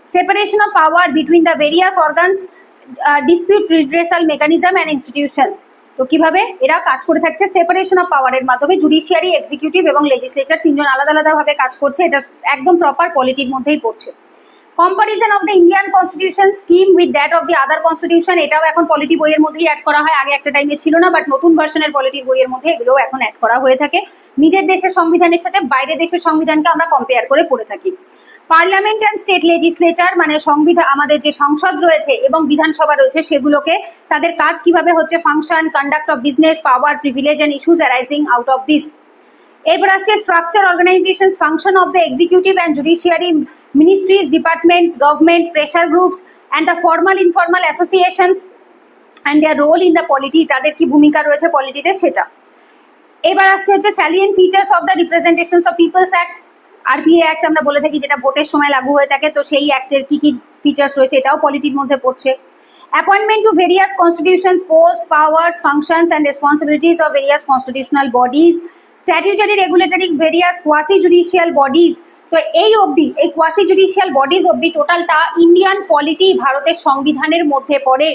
Separation of power between the various organs, dispute redressal mechanism and institutions, তো কিভাবে এরা কাজ করে থাকছে সেপারেশন অফ পাওয়ারের মাধ্যমে, জুডিশিয়ারি, এক্সিকিউটিভ এবং লেজিসলেচার তিনজন আলাদা আলাদাভাবে কাজ করছে, এটা একদম প্রপার পলিটির মধ্যেই পড়ছে। Comparison of the Indian constitution scheme with that of the other constitution, এটাও এখন পলিটি বইয়ের মধ্যেই অ্যাড করা হয়, আগে একটা টাইমে ছিল না, বাট নতুন ভার্সনের পলিটি বইয়ের মধ্যে এগুলো এখন অ্যাড করা হয়ে থাকে। নিজের দেশের সংবিধানের সাথে বাইরের দেশের সংবিধানকে আমরা কম্পেয়ার করে পড়ে থাকি। পার্লামেন্ট অ্যান্ড স্টেট লেজিসলেচার, মানে সংবিধান, আমাদের যে সংসদ রয়েছে এবং বিধানসভা রয়েছে সেগুলোকে তাদের কাজ কিভাবে হচ্ছে, function, conduct of business, power, privilege and issues arising out of this. এরপর আসছে structure, organisation, function of the executive and judiciary, ministries, departments, government, pressure groups and the formal informal associations and their role in the polity, তাদের কি ভূমিকা রয়েছে পলিটিতে সেটা। এবার আসছে হচ্ছে salient features of the representations of peoples act, RPA act আমরা বলে থাকি, যেটা ভোটের সময় লাগু হয়ে থাকে, তো সেই অ্যাক্টের কি কি ফিচার্স রয়েছে এটাও পলিটির মধ্যে পড়ছে। Appointment to various constitution post, powers, functions and responsibilities of various constitutional bodies, statutory, regulatory, various quasi judicial bodies, তো এই অবধি, এই কোয়াসি জুডিশিয়াল বডিজ অবধি টোটালটা ইন্ডিয়ান পলিটি, ভারতের সংবিধানের মধ্যে পড়ে।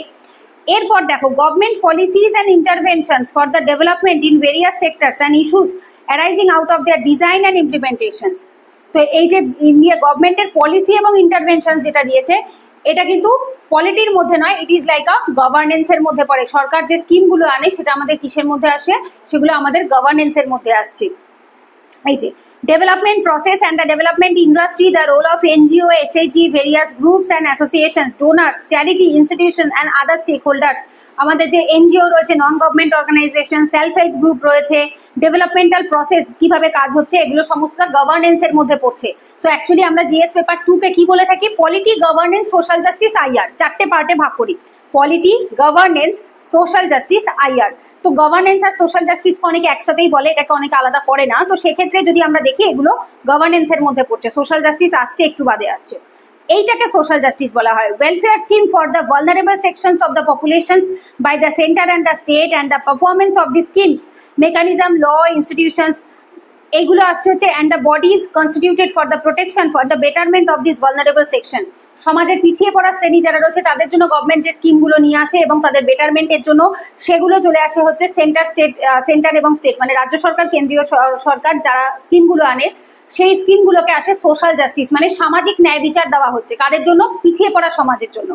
এরপর দেখো government policies and interventions for the development in various sectors and issues arising out of their design and implementations, তো এই যে ইন্ডিয়া গভর্নমেন্টের পলিসি এবং ইন্টারভেনশন যেটা দিয়েছে এটা কিন্তু পলিটির মধ্যে নয়, ইট ইজ লাইক আ গভর্নেন্সের মধ্যে পড়ে। সরকার যে স্কিমগুলো আনে সেটা আমাদের কিসের মধ্যে আসে, সেগুলো আমাদের গভর্নেন্সের মধ্যে আসছে। এই যে development process and the development industry, the role of NGO, SHG, various groups and associations, donors, charity, institution and other stakeholders, আমাদের যে এনজিও রয়েছে, non government organisation, self help group রয়েছে, ডেভেলপমেন্টাল প্রসেস কিভাবে কাজ হচ্ছে, এগুলো সমস্ত গভর্নেন্সের মধ্যে পড়ছে। সো অ্যাকচুয়ালি আমরা জিএস পেপার 2 কে কি বলে থাকি, polity, governance, social justice, IR, চারটে পার্টে ভাগ করি, polity, governance, social justice, IR. তো গভর্নেন্স আর সোশ্যাল জাস্টিসকে অনেকে একসাথেই বলে, এটাকে অনেকে আলাদা করে না, তো সেক্ষেত্রে যদি আমরা দেখি এগুলো গভর্নেন্সের মধ্যে পড়ছে, সোশ্যাল জাস্টিস আসছে একটু বাদে আসছে। এইটাকে সোশ্যাল জাস্টিস বলা হয়। Welfare scheme for the vulnerable sections of the populations by the centre and the state and the performance of the schemes, mechanism, law, institutions, এইগুলো আসছে হচ্ছে and the bodies constituted for the protection for the betterment of this vulnerable section, সমাজের পিছিয়ে পড়া শ্রেণী যারা রয়েছে তাদের জন্য গভর্নমেন্ট যে স্কিমগুলো নিয়ে আসে এবং তাদের বেটারমেন্টের জন্য সেগুলো চলে আসে হচ্ছে সেন্টার এবং স্টেট, মানে রাজ্য সরকার, কেন্দ্রীয় সরকার যারা স্কিমগুলো আনে সেই স্কিমগুলোকে আসে সোশ্যাল জাস্টিস, মানে সামাজিক ন্যায় বিচার দেওয়া হচ্ছে কাদের জন্য, পিছিয়ে পড়া সমাজের জন্য।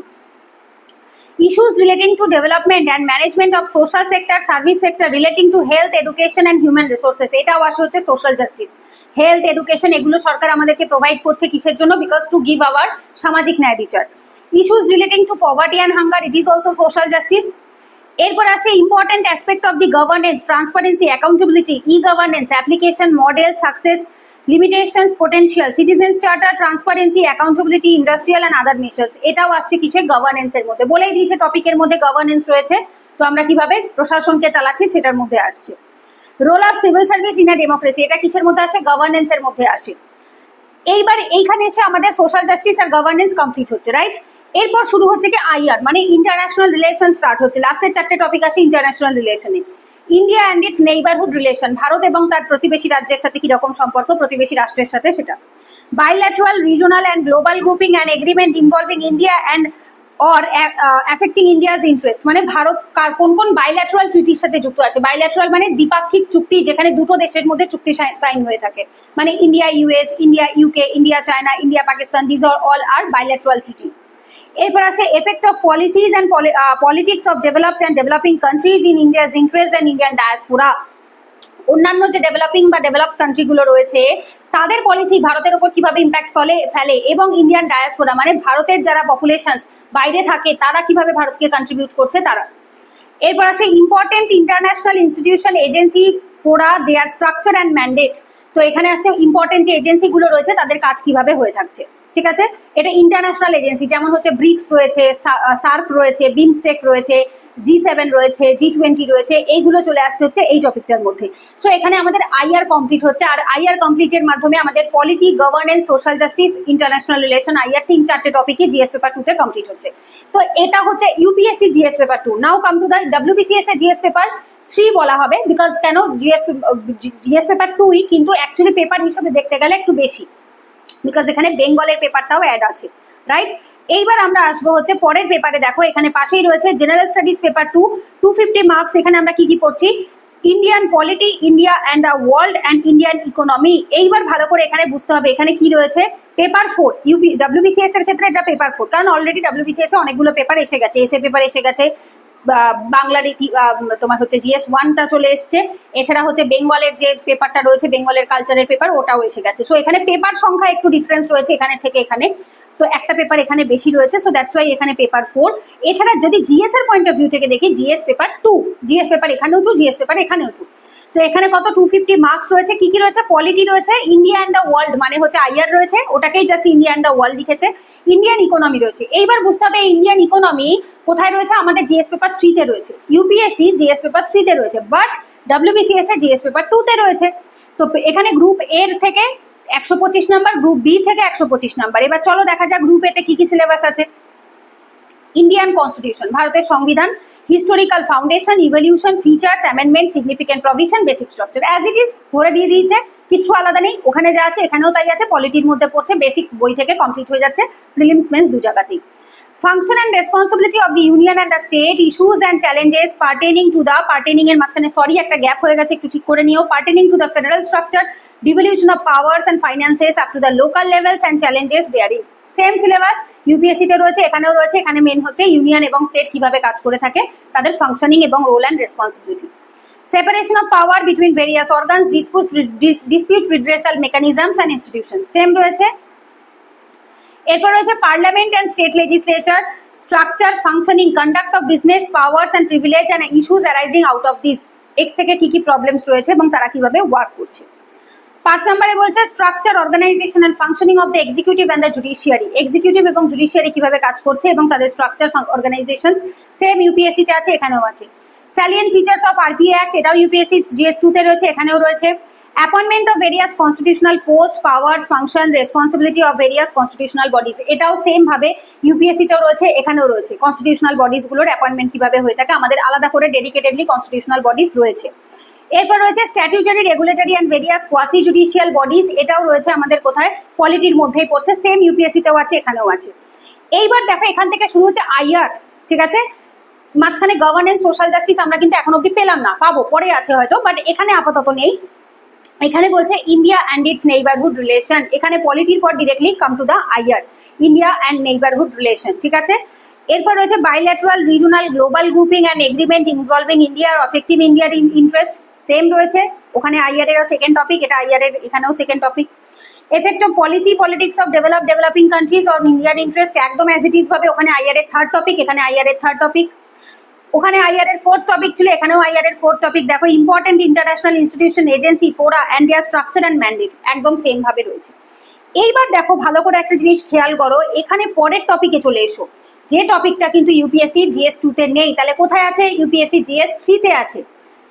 Issues relating to development and management of social sector, service sector, relating to health, education and human resources, এটাও আসে হচ্ছে সোশ্যাল জাস্টিস। হেলথ, এডুকেশন এগুলো সরকার আমাদেরকে প্রোভাইড করছে কিসের জন্য, বিকজ টু গিভ আওয়ার সামাজিক ন্যায় বিচার। Issues relating two poverty and hunger, it is also social justice. এরপর আসে important aspect of the governance, transparency, accountability, E governance, application, model, success, limitations, potential, citizens charter, transparency, accountability, industrial and other measures, এটাও আসছে কিসের, গভর্নেন্সের মধ্যে। বলেই দিয়েছে টপিকের মধ্যে গভর্নেন্স রয়েছে, তো আমরা কিভাবে প্রশাসনকে চালাচ্ছি সেটার মধ্যে আসছে। Role of civil service in a democracy, এটা কিসের মধ্যে আসে, গভর্নেন্সের মধ্যে আসে। এইবার এইখানে এসে আমাদের সোশ্যাল জাস্টিস আর গভর্নেন্স কমপ্লিট হচ্ছে, রাইট। এরপর শুরু হচ্ছে কি আইআর, মানে ইন্টারন্যাশনাল রিলেশন স্টার্ট হচ্ছে। লাস্টের চারটে টপিক আসে ইন্টারন্যাশনাল রিলেশনে। India and its neighbourhood relation, Bharat এবং তার প্রতিবেশী রাজ্যের সাথে কিরকম সম্পর্ক, প্রতিবেশী রাষ্ট্রের সাথে সেটা। Bilateral, regional and global grouping and agreement involving India and or affecting India's interest, মানে ভারত কোন কোন বাইল্যাটারাল ট্রিটির সাথে যুক্ত আছে। বাইল্যাটারাল মানে দ্বিপাক্ষিক চুক্তি, যেখানে দুটো দেশের মধ্যে চুক্তি সাইন হয়ে থাকে, মানে India US, India UK, India China, India Pakistan, this are all are bilateral treaty. এরপর আসে effect of policies and politics of developed and developing countries in India's interest and Indian diaspora, অন্যান্য যে ডেভেলপিং বা developed কান্ট্রিগুলো রয়েছে তাদের policy ভারতের উপর কিভাবে ইম্প্যাক্ট ফেলে, এবং ইন্ডিয়ান ডায়াসপোরা মানে ভারতের যারা পপুলেশনস বাইরে থাকে তারা কিভাবে ভারতকে কন্ট্রিবিউট করছে তারা। এরপর আসে important international institution, agency, fora, their structure and mandate, তো এখানে আসছে ইম্পর্টেন্ট যে এজেন্সিগুলো রয়েছে তাদের কাজ কিভাবে হয়ে থাকছে, ঠিক আছে। এটা ইন্টারন্যাশনাল এজেন্সি, যেমন হচ্ছে ব্রিক্স রয়েছে, সার্ক রয়েছে, বিমস্টেক রয়েছে, G7 রয়েছে, G20 রয়েছে, এইগুলো চলে আসছে হচ্ছে এই টপিকটার মধ্যে। সো এখানে আমাদের আইআর কমপ্লিট হচ্ছে, আর আইআর কমপ্লিটের মাধ্যমে আমাদের polity, governance, social justice, international relation, IR 3-4টে টপিকই জিএস পেপার 2 তে কমপ্লিট হচ্ছে। তো এটা হচ্ছে UPSC GS paper 2। Now come to the WBCS এর জিএস পেপার 3 বলা হবে, বিকজ কেন জিএস পেপার 2ই, কিন্তু অ্যাকচুয়ালি পেপার হিসেবে দেখতে গেলে একটু বেশি, বিকজ এখানে বেঙ্গলের পেপারটাও অ্যাড আছে, রাইট। এইবার আমরা আসবো হচ্ছে পরের পেপারে। দেখো এখানে পাশেই রয়েছে জেনারেল স্টাডিজ পেপার 2, 250 মার্কস। এখানে আমরা কি কি পড়ছি? Indian polity, India and the world and Indian economy. এইবার ভালো করে এখানে বুঝতে হবে এখানে কি রয়েছে। পেপার 4 ডব্লিউবিসিএস এর ক্ষেত্রে এটা পেপার 4, কারণ অলরেডি ডব্লিউবিসিএস এ অনেকগুলো পেপার এসে গেছে, এসএ পেপার এসে গেছে, বাংলার তোমার হচ্ছে GS1টা চলে এসছে, এছাড়া হচ্ছে বেঙ্গলের যে পেপারটা রয়েছে, বেঙ্গলের কালচারের পেপার, ওটাও এসে গেছে। সো এখানে পেপার সংখ্যা একটু ডিফারেন্স রয়েছে এখানে থেকে এখানে, তো একটা পেপার এখানে বেশি রয়েছে, সো দ্যাটস ওয়াই এখানে পেপার 4। এছাড়া যদি জিএস এর পয়েন্ট অফ ভিউ থেকে দেখি, জিএস পেপার 2, জিএস পেপার এখানেও 2, জিএস পেপার এখানেও 2। তো এখানে কত 250 মার্কস রয়েছে। কি কি রয়েছে? পলিটি রয়েছে, ইন্ডিয়া অ্যান্ড দ্য ওয়ার্ল্ড মানে হচ্ছে আইআর রয়েছে, ওটাকেই just India and the world লিখেছে, ইন্ডিয়ান ইকোনমি রয়েছে। এইবার বুঝতে হবে ইন্ডিয়ান ইকোনমি কোথায় রয়েছে, আমাদের জিএস পেপার 3 তে রয়েছে। ইউপিএসসি জিএস পেপার 3 তে রয়েছে, but WBCS A GS paper 2 তে রয়েছে। তো এখানে গ্রুপ এ থেকে 125 নাম্বার, গ্রুপ বি থেকে 125 নাম্বার। এবার চলো দেখা যাক গ্রুপ এতে কি কি সিলেবাস আছে। ইন্ডিয়ান কনস্টিটিউশন, ভারতের সংবিধান, historical foundation, evolution, features, amendment, significant provision, basic structure, as it is ধরে দিয়ে দিয়েছে, কিছু আলাদা নেই। ওখানে যা আছে এখানেও তাই আছে, পলিটির মধ্যে পড়ছে, বেসিক বই থেকে কমপ্লিট হয়ে যাচ্ছে, প্রিলিমস মেন্স দু জায়গাতেই। Function and responsibility of the union and the state, issues and challenges pertaining to the, pertaining এর মাঝখানে সরি একটা গ্যাপ হয়ে গেছে, একটু ঠিক করে নিও, pertaining to the federal structure, devolution of powers and finances up to the local levels and challenges therein. Same syllabus UPSC তে রয়েছে, এখানেও রয়েছে। এখানে মেন হচ্ছে ইউনিয়ন এবং স্টেট কিভাবে কাজ করে থাকে, তাদের ফাংশনিং এবং role and responsibility. Separation of power between various organs, dispute redressal mechanisms and institution, same রয়েছে। এরপর রয়েছে parliament and state legislature, structure, functioning, conduct of business, powers and privilege and issues arising out of this, এর থেকে কি কি problems রয়েছে এবং তারা কিভাবে ওয়ার্ক করছে। 5 নম্বরে বলছে structure, organisation and functioning of the executive and the judiciary, executive এবং জুডিশিয়ারি কিভাবে কাজ করছে এবং তাদের স্ট্রাকচার, অর্গানাইজেশন, সেম ইউপিএসসি তে আছে, এখানেও আছে। Salient features of RPA act, এটাও ইউপিএসসি GS2 তে রয়েছে, এখানেও রয়েছে। Appointment of various constitutional post, powers, function, responsibility of various constitutional bodies, এটাও সেম ভাবে ইউপিএসসি তেও রয়েছে, এখানেও রয়েছে। কনস্টিটিউশনাল বডিজ গুলোর অ্যাপয়েন্টমেন্ট কিভাবে হয়ে থাকে, আমাদের আলাদা করে ডেডিকেটেডলি কনস্টিটিউশনাল বডিজ রয়েছে। এরপর রয়েছে statutory, regulatory and various quasi judicial bodies, এটাও রয়েছে আমাদের কোথায়, পলিটির মধ্যেই পড়ছে, সেম ইউপিএসসি তেও আছে, এখানেও আছে। এইবার দেখো এখান থেকে শুরু হচ্ছে আইআর, ঠিক আছে। মাঝখানে গভর্নেন্স, সোশ্যাল জাস্টিস আমরা কিন্তু এখন অব্দি পেলাম না, পাবো পরে আছে হয়তো, বাট এখানে আপাতত নেই। এখানে বলছে India and its neighbourhood relation, এখানে পলিটির পর directly come to the IR, India and neighbourhood relation, ঠিক আছে। এরপর রয়েছে bilateral, regional, global grouping and agreement involving India or affecting ইন্ডিয়ার ইন্টারেস্ট, সেম রয়েছে। ওখানে আইআর এর সেকেন্ড টপিক, এটা আইআর এর এখানেও second topic. Effect of policy, politics of developing countries or Indian interest, একদম অ্যাজ ইট ইজ ভাবে ওখানে আইআর এর থার্ড টপিক, এখানে আইআর এর থার্ড টপিক। ওখানে আইআর এর ফোর্থ টপিক ছিল, এখানেও আইআর এর ফোর্থ টপিক। দেখো important international institution, agency, fora and their structure and mandate, একদম সেম ভাবে রয়েছে। এইবার দেখো ভালো করে একটা জিনিস খেয়াল করো, এখানে পরের টপিকে চলে এসো, যে টপিকটা কিন্তু ইউপিএসসি GS2 তে নেই, তাহলে কোথায় আছে? ইউপিএসসি GS3 তে আছে,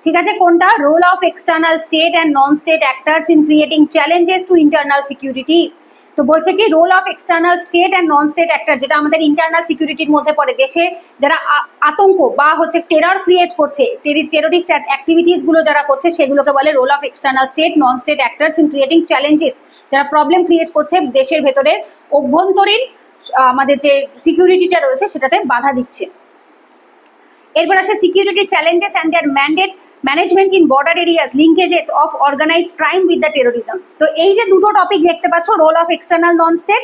ঠিক আছে। কোনটা? Role of external state and non state actors in creating challenges to internal security. তো বলছে কি role of external state and non state actor, যেটা আমাদের ইন্টারনাল সিকিউরিটির মধ্যে পড়ে, দেশে যারা আতঙ্ক বা হচ্ছে টেরর ক্রিয়েট করছে, টেররিস্ট অ্যাক্টিভিটিস গুলো যারা করছে, সেগুলোকে বলে role of external state non state actors in creating challenges, যারা প্রবলেম ক্রিয়েট করছে দেশের ভেতরে, অভ্যন্তরীণ আমাদের যে সিকিউরিটিটা রয়েছে সেটাতে বাধা দিচ্ছে। এরপর আসে security challenges and their mandate, management in border areas, linkages of organised crime with the terrorism. তো এই যে দুটো টপিক দেখতে পাচ্ছ, role of external non state,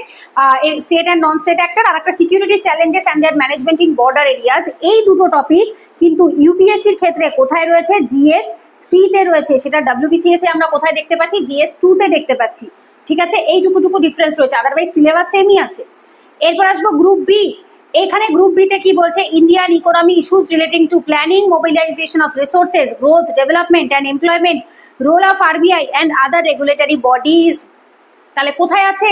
state and non state actor, আর একটা security challenges and their management in border areas, এই দুটো টপিক কিন্তু ইউপিএসসির ক্ষেত্রে কোথায় রয়েছে? GS3 তে রয়েছে। সেটা ডব্লিউবিসিএস এ আমরা কোথায় দেখতে পাচ্ছি? GS2 তে দেখতে পাচ্ছি, ঠিক আছে। এইটুকু ডিফারেন্স রয়েছে, আদারওয়াইজ সিলেবাস সেমই আছে। এরপর আসবো গ্রুপ বি। এখানে গ্রুপ বি তে কি বলছে? Indian economy issues relating to planning, mobilisation of resources, growth, development and employment, role of RBI and other regulatory bodies. তাহলে কোথায় আছে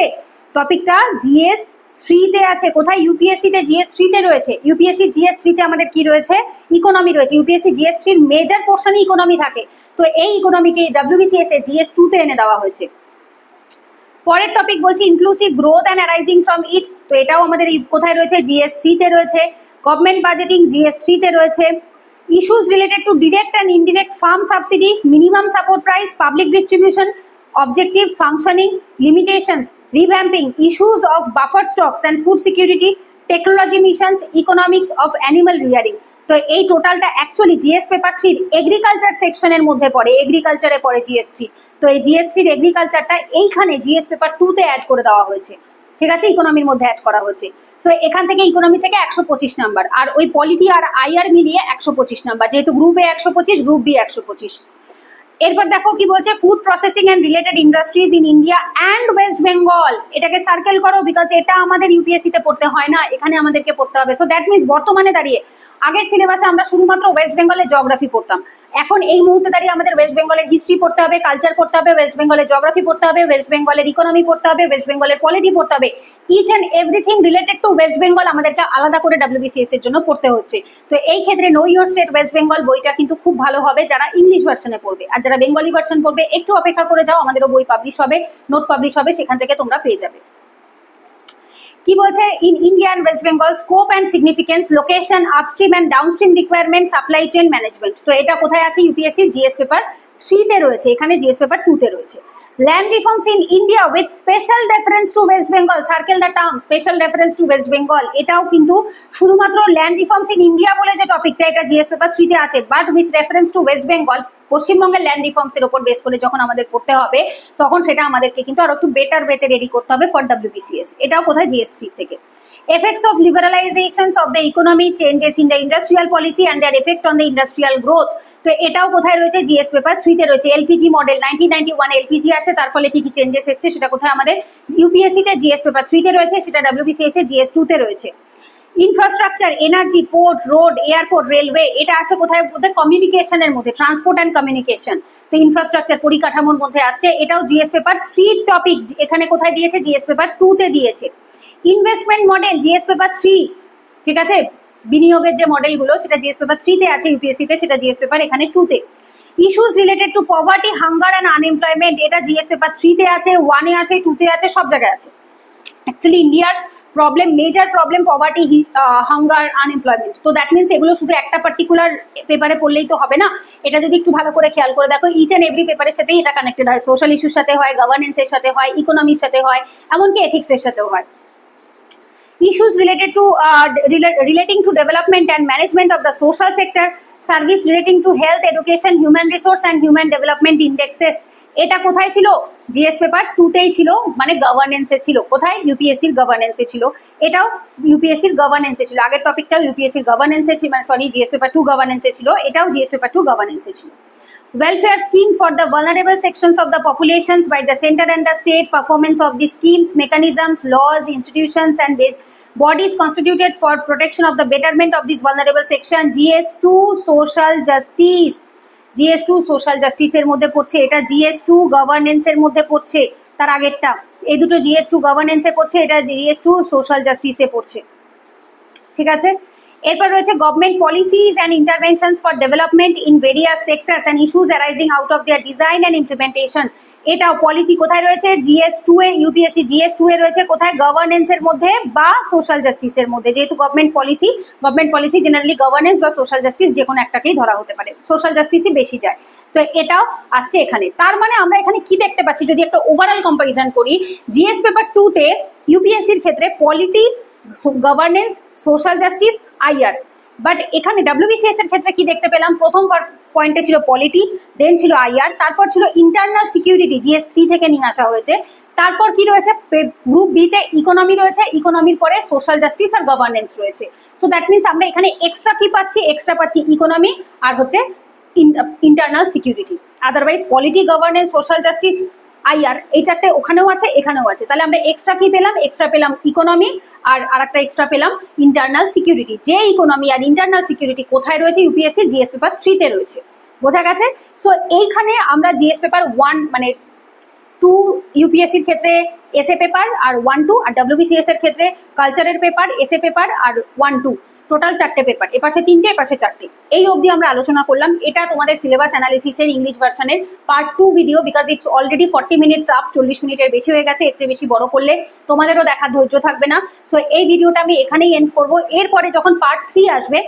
টপিকটা? জিএস 3 তে আছে। কোথায়? ইউপিএসসি তে জিএস 3 তে রয়েছে। ইউপিএসসি জিএস 3 তে আমাদের কি রয়েছে? ইকোনমি রয়েছে। ইউপিএসসি জিএস 3 এর মেজর পোর্শনই ইকোনমি থাকে। তো এই ইকোনমিকে ডব্লিউবিসিএস এ জিএস 2 তে এনে দেওয়া হয়েছে। পরের টপিক বলছি inclusive growth and arising from it. তো এটাও আমাদের কোথায় রয়েছে? জিএস 3 তে রয়েছে। গভর্নমেন্ট বাজেটিং জিএস 3 তে রয়েছে। Issues related to direct and indirect farm subsidy, minimum support price, public distribution, objective functioning, limitations, revamping, issues of buffer stocks and food security, technology missions, economics of animal rearing। তো এই টোটালটা actually GS paper 3 agriculture সেকশনের মধ্যে পড়ে, এগ্রিকালচারে পড়ে GS 3। তো এই জিএস 3 এগ্রিকালচারটা এইখানে জিএস পেপার 2 তে অ্যাড করে দেওয়া হয়েছে, ঠিক আছে, ইকোনমির মধ্যে অ্যাড করা হয়েছে। তো এখান থেকে ইকোনমি থেকে 125 নাম্বার, আর ওই পলিটি আর আইআর মিলিয়ে 125 নাম্বার, যেহেতু গ্রুপ এ 125, গ্রুপ বি 125। এরপর দেখো কি বলছে, food processing and related industries in India and West Bengal. এটাকে সার্কেল করো, বিকজ এটা আমাদের ইউপিএসসি তে পড়তে হয় না, এখানে আমাদেরকে পড়তে হবে। সো দ্যাট মিনস বর্তমানে দাঁড়িয়ে আগের সিলেবাসে আমরা শুধুমাত্র ওয়েস্ট বেঙ্গলের জিওগ্রাফি পড়তাম, এখন এই মুহূর্তে দাঁড়িয়ে আমাদের ওয়েস্ট বেঙ্গলের হিস্ট্রি পড়তে হবে, কালচার পড়তে হবে, ওয়েস্ট বেঙ্গলের জিওগ্রাফি পড়তে হবে, ওয়েস্ট বেঙ্গলের ইকোনমি পড়তে হবে, ওয়েস্ট বেঙ্গলের পলিটি পড়তে হবে। Each and everything related to West Bengal আমাদেরকে আলাদা করে ডব্লিউবিসিএস এর জন্য পড়তে হচ্ছে। তো এই ক্ষেত্রে no your state West Bengal বইটা কিন্তু খুব ভালো হবে যারা ইংলিশ ভার্সনে পড়বে, আর যারা বেঙ্গলি ভার্সন পড়বে একটু অপেক্ষা করে যাও, আমাদেরও বই পাবলিশ হবে, নোট পাবলিশ হবে, সেখান থেকে তোমরা পেয়ে যাবে। কি বলছে, in India and West Bengal scope and significance, location, upstream and downstream requirement, supply chain management. তো এটা কোথায় আছে? ইউপিএসসি জিএস পেপার 3 তে রয়েছে, এখানে জিএস পেপার 2 তে রয়েছে। Land reforms in India with special reference to West Bengal, circle the term special reference to West Bengal. এটাও কিন্তু শুধুমাত্র ল্যান্ড রিফর্মস ইন ইন্ডিয়া বলে যে টপিকটা, এটা জিএস পেপার 3 তে আছে, but with reference to West Bengal, পশ্চিমবঙ্গের ল্যান্ড রিফর্মস এর উপর বেস করে যখন আমাদের পড়তে হবে, তখন সেটা আমাদেরকে কিন্তু আরো একটু বেটার ওয়েতে রেডি করতে হবে ফর ডব্লিউবিসিএস। এটাও কোথায়? জিএস 3 থেকে। Effects of liberalizations of the economy, changes in the industrial policy and their effect on the industrial growth। তো এটাও কোথায় রয়েছে? জিএস পেপার 3 তে রয়েছে। এলপিজি মডেল 1991 এলপিজি আসে, তার ফলে কি কি চেঞ্জেস এসেছে সেটা কোথায়? আমাদের ইউপিএসসি তে জিএস পেপার 3 তে রয়েছে, সেটা ডব্লিউবিসিএস এ জিএস 2 তে রয়েছে। Infrastructure, energy, port, road, airport, railway, এটা আসে কোথায়? কমিউনিকেশনের মধ্যে, ট্রান্সপোর্ট অ্যান্ড কমিউনিকেশন। তো ইনফ্রাস্ট্রাকচার পরিকাঠামোর মধ্যে আসছে, এটাও জিএস পেপার 3 টপিক। এখানে কোথায় দিয়েছে? জিএস পেপার 2 তে দিয়েছে। ইনভেস্টমেন্ট মডেল জিএস পেপার 3, ঠিক আছে, বিনিয়োগের যে মডেলগুলো সেটা জিএস পেপার 3 তে আছে, ইউপিএসসি তে সেটা জিএস পেপার এখানে 2 তে। Issues related to poverty, hunger and unemployment, এটা জিএস পেপার 3 তে আছে, 1 এ আছে, 2 তে আছে, সব জায়গায় আছে। অ্যাকচুয়ালি ইন্ডিয়ার problem, major problem poverty, hunger, unemployment. তো দ্যাট মিনস এগুলো শুধু একটা পার্টিকুলার পেপারে পড়লেই তো হবে না, এটা যদি একটু ভালো করে খেয়াল করে দেখো, ইচ অ্যান্ড এভরি পেপারের সাথেই এটা কানেক্টেড হয়, সোশ্যাল ইস্যুর সাথে হয়, গভর্নেন্সের সাথে হয়, ইকোনমির সাথে হয়, এমনকি এথিক্সের সাথেও হয়। Issues related to relating to development and management of the social sector, service relating to health, education, human resource and human development indexes। এটা কোথায় ছিল? জিএস পেপার 2 তেই ছিল, মানে গভর্নেন্সে ছিল। কোথায়? ইউপিএসসির গভর্নেন্সে ছিল। এটাও ইউপিএসসির গভর্নেন্সে ছিল, আগের টপিকটাও ইউপিএসসির গভর্নেন্সে ছিল, মানে সরি জিএস পেপার 2 গভর্নেন্সে ছিল, এটাও জিএস পেপার 2 গভর্নেন্সে ছিল। Welfare scheme for the vulnerable sections of the populations by the center and the state, performance of the schemes, mechanisms, laws, institutions and bodies constituted for protection of the betterment of this vulnerable section। GS2 social justice, GS2 social justice এর মধ্যে পড়ছে, এটা GS2 governance এর মধ্যে পড়ছে, তার আগেরটা, এই দুটো GS2 governance এ পড়ছে, এটা GS2 social justice এ পড়ছে, ঠিক আছে। এরপর রয়েছে government policies and interventions for development in various sectors and issues arising out of their design and implementation. এটাও পলিসি কোথায় রয়েছে? GS2 এ, ইউপিএসসি GS2 এ রয়েছে কোথায়? গভর্নেন্সের মধ্যে বা সোশ্যাল জাস্টিসের মধ্যে, যেহেতু গভর্নমেন্ট পলিসি জেনারেলি গভর্নেন্স বা সোশ্যাল জাস্টিস যে কোনো একটাকেই ধরা হতে পারে, সোশ্যাল জাস্টিসই বেশি যায়। তো এটাও আসছে এখানে। তার মানে আমরা এখানে কি দেখতে পাচ্ছি, যদি একটা ওভারঅল কম্পারিজন করি, জিএস পেপার 2 তে ইউপিএসসির ক্ষেত্রে polity, governance, social justice, IR, but এখানে ডব্লিউবিসিএস এর ক্ষেত্রে কি দেখতে পেলাম? প্রথম পয়েন্টে ছিল পলিটি, দেন ছিল আইআর, তারপর ছিল ইন্টারনাল সিকিউরিটি, জিএস 3 থেকে নিয়ে আসা হয়েছে, তারপর কি রয়েছে? গ্রুপ বি তে ইকোনমি রয়েছে, ইকোনমির পরে সোশ্যাল জাস্টিস আর গভর্নেন্স রয়েছে। সো দ্যাট মিনস আমরা এখানে এক্সট্রা কি পাচ্ছি? এক্সট্রা পাচ্ছি ইকোনমি আর হচ্ছে internal security. Otherwise polity, governance, social justice, IR, এই চারটে ওখানেও আছে, এখানেও আছে। তাহলে আমরা এক্সট্রা কি পেলাম? এক্সট্রা পেলাম ইকোনমি আর আরেকটা এক্সট্রা পেলাম ইন্টারনাল সিকিউরিটি। যে ইকোনমি আর ইন্টারনাল সিকিউরিটি কোথায় রয়েছে? ইউপিএসসি জিএস পেপার 3 তে রয়েছে। বোঝা গেছে? সো এইখানে আমরা জিএস পেপার 1 মানে 2 ইউপিএসসির ক্ষেত্রে এসএ পেপার আর 1-2, আর ডব্লিউবিসিএস এর ক্ষেত্রে কালচারের পেপার, এসএ পেপার আর 1-2, টোটাল 4টে পেপার, এপাশে 3টে এপাশে 4টে, এই অবধি আমরা আলোচনা করলাম। এটা তোমাদের সিলেবাস অ্যানালিসিসের ইংলিশ ভার্সনের part 2 video, because it's already 40 minutes up, 40 মিনিটের বেশি হয়ে গেছে, এর চেয়ে বেশি বড় করলে তোমাদেরও দেখার ধৈর্য থাকবে না। সো এই ভিডিওটা আমি এখানেই এন্ড করবো। এরপরে যখন পার্ট 3 আসবে,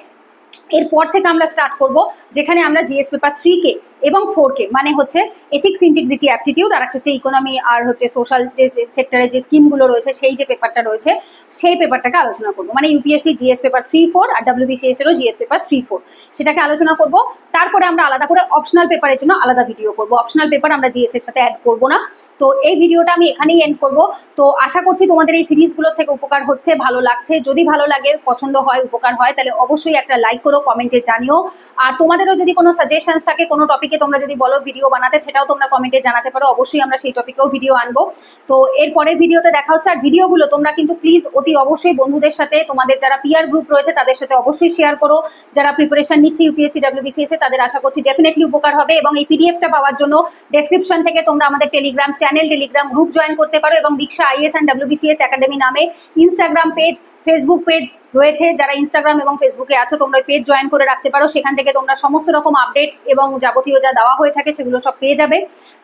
এরপর থেকে আমরা স্টার্ট করব, যেখানে আমরা জিএস পেপার 3 কে এবং 4 কে, মানে হচ্ছে এথিক্স, ইন্টিগ্রিটি, অ্যাপটিটিউড, আর একটা হচ্ছে ইকোনমি আর হচ্ছে সোশ্যাল যে সেক্টরের যে স্কিমগুলো রয়েছে সেই যে পেপারটা রয়েছে সেই পেপারটাকে আলোচনা করব। মানে ইউপিএসসি জিএস পেপার 3-4 আর ডব্লিউবিসিএস এরও জিএস পেপার 3-4, সেটাকে আলোচনা করব। তারপরে আমরা আলাদা করে অপশনাল পেপারের জন্য আলাদা ভিডিও করব। অপশনাল পেপার আমরা জিএস এর সাথে অ্যাড করব না। তো এই ভিডিওটা আমি এখানেই এন্ড করব। তো আশা করছি তোমাদের এই সিরিজগুলোর থেকে উপকার হচ্ছে, ভালো লাগছে। যদি ভালো লাগে, পছন্দ হয়, উপকার হয়, তাহলে অবশ্যই একটা লাইক করো, কমেন্টে জানিও। আর তোমাদেরও যদি কোনো সাজেশনস থাকে, কোনো টপিকে তোমরা যদি বলো ভিডিও বানাতে, সেটাও তোমরা কমেন্টে জানাতে পারো, অবশ্যই আমরা সেই টপিকেও ভিডিও আনবো। তো এর পরের ভিডিওতে দেখা হচ্ছে। আর ভিডিওগুলো তোমরা কিন্তু প্লিজ অতি অবশ্যই বন্ধুদের সাথে, তোমাদের যারা পিয়ার গ্রুপ রয়েছে তাদের সাথে অবশ্যই শেয়ার করো। যারা প্রিপারেশন নিচ্ছে ইউপিএসসি ডব্লিউবিসিএস এ, তাদের আশা করছি ডেফিনেটলি উপকার হবে। এবং এই পিডিএফটা পাওয়ার জন্য ডেসক্রিপশন থেকে তোমরা আমাদের Telegram channel, Telegram group join করতে পারো, এবং দীক্ষা আইএস অ্যান্ড ডব্লিউবিসিএস একাডেমি নামে ইনস্টাগ্রাম পেজ, ফেসবুক পেজ রয়েছে। যারা ইনস্টাগ্রাম এবং ফেসবুকে আছো, তোমরা পেজ জয়েন করে রাখতে পারো। সেখান থেকে তোমরা সমস্ত রকম আপডেট এবং যাবতীয় যা দেওয়া হয়ে থাকে সেগুলো সব পেয়ে যাবে।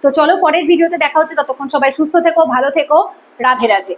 তো চলো পরের ভিডিওতে দেখা হচ্ছে। ততক্ষণ সবাই সুস্থ থেকো, ভালো থেকো, রাধে রাধে।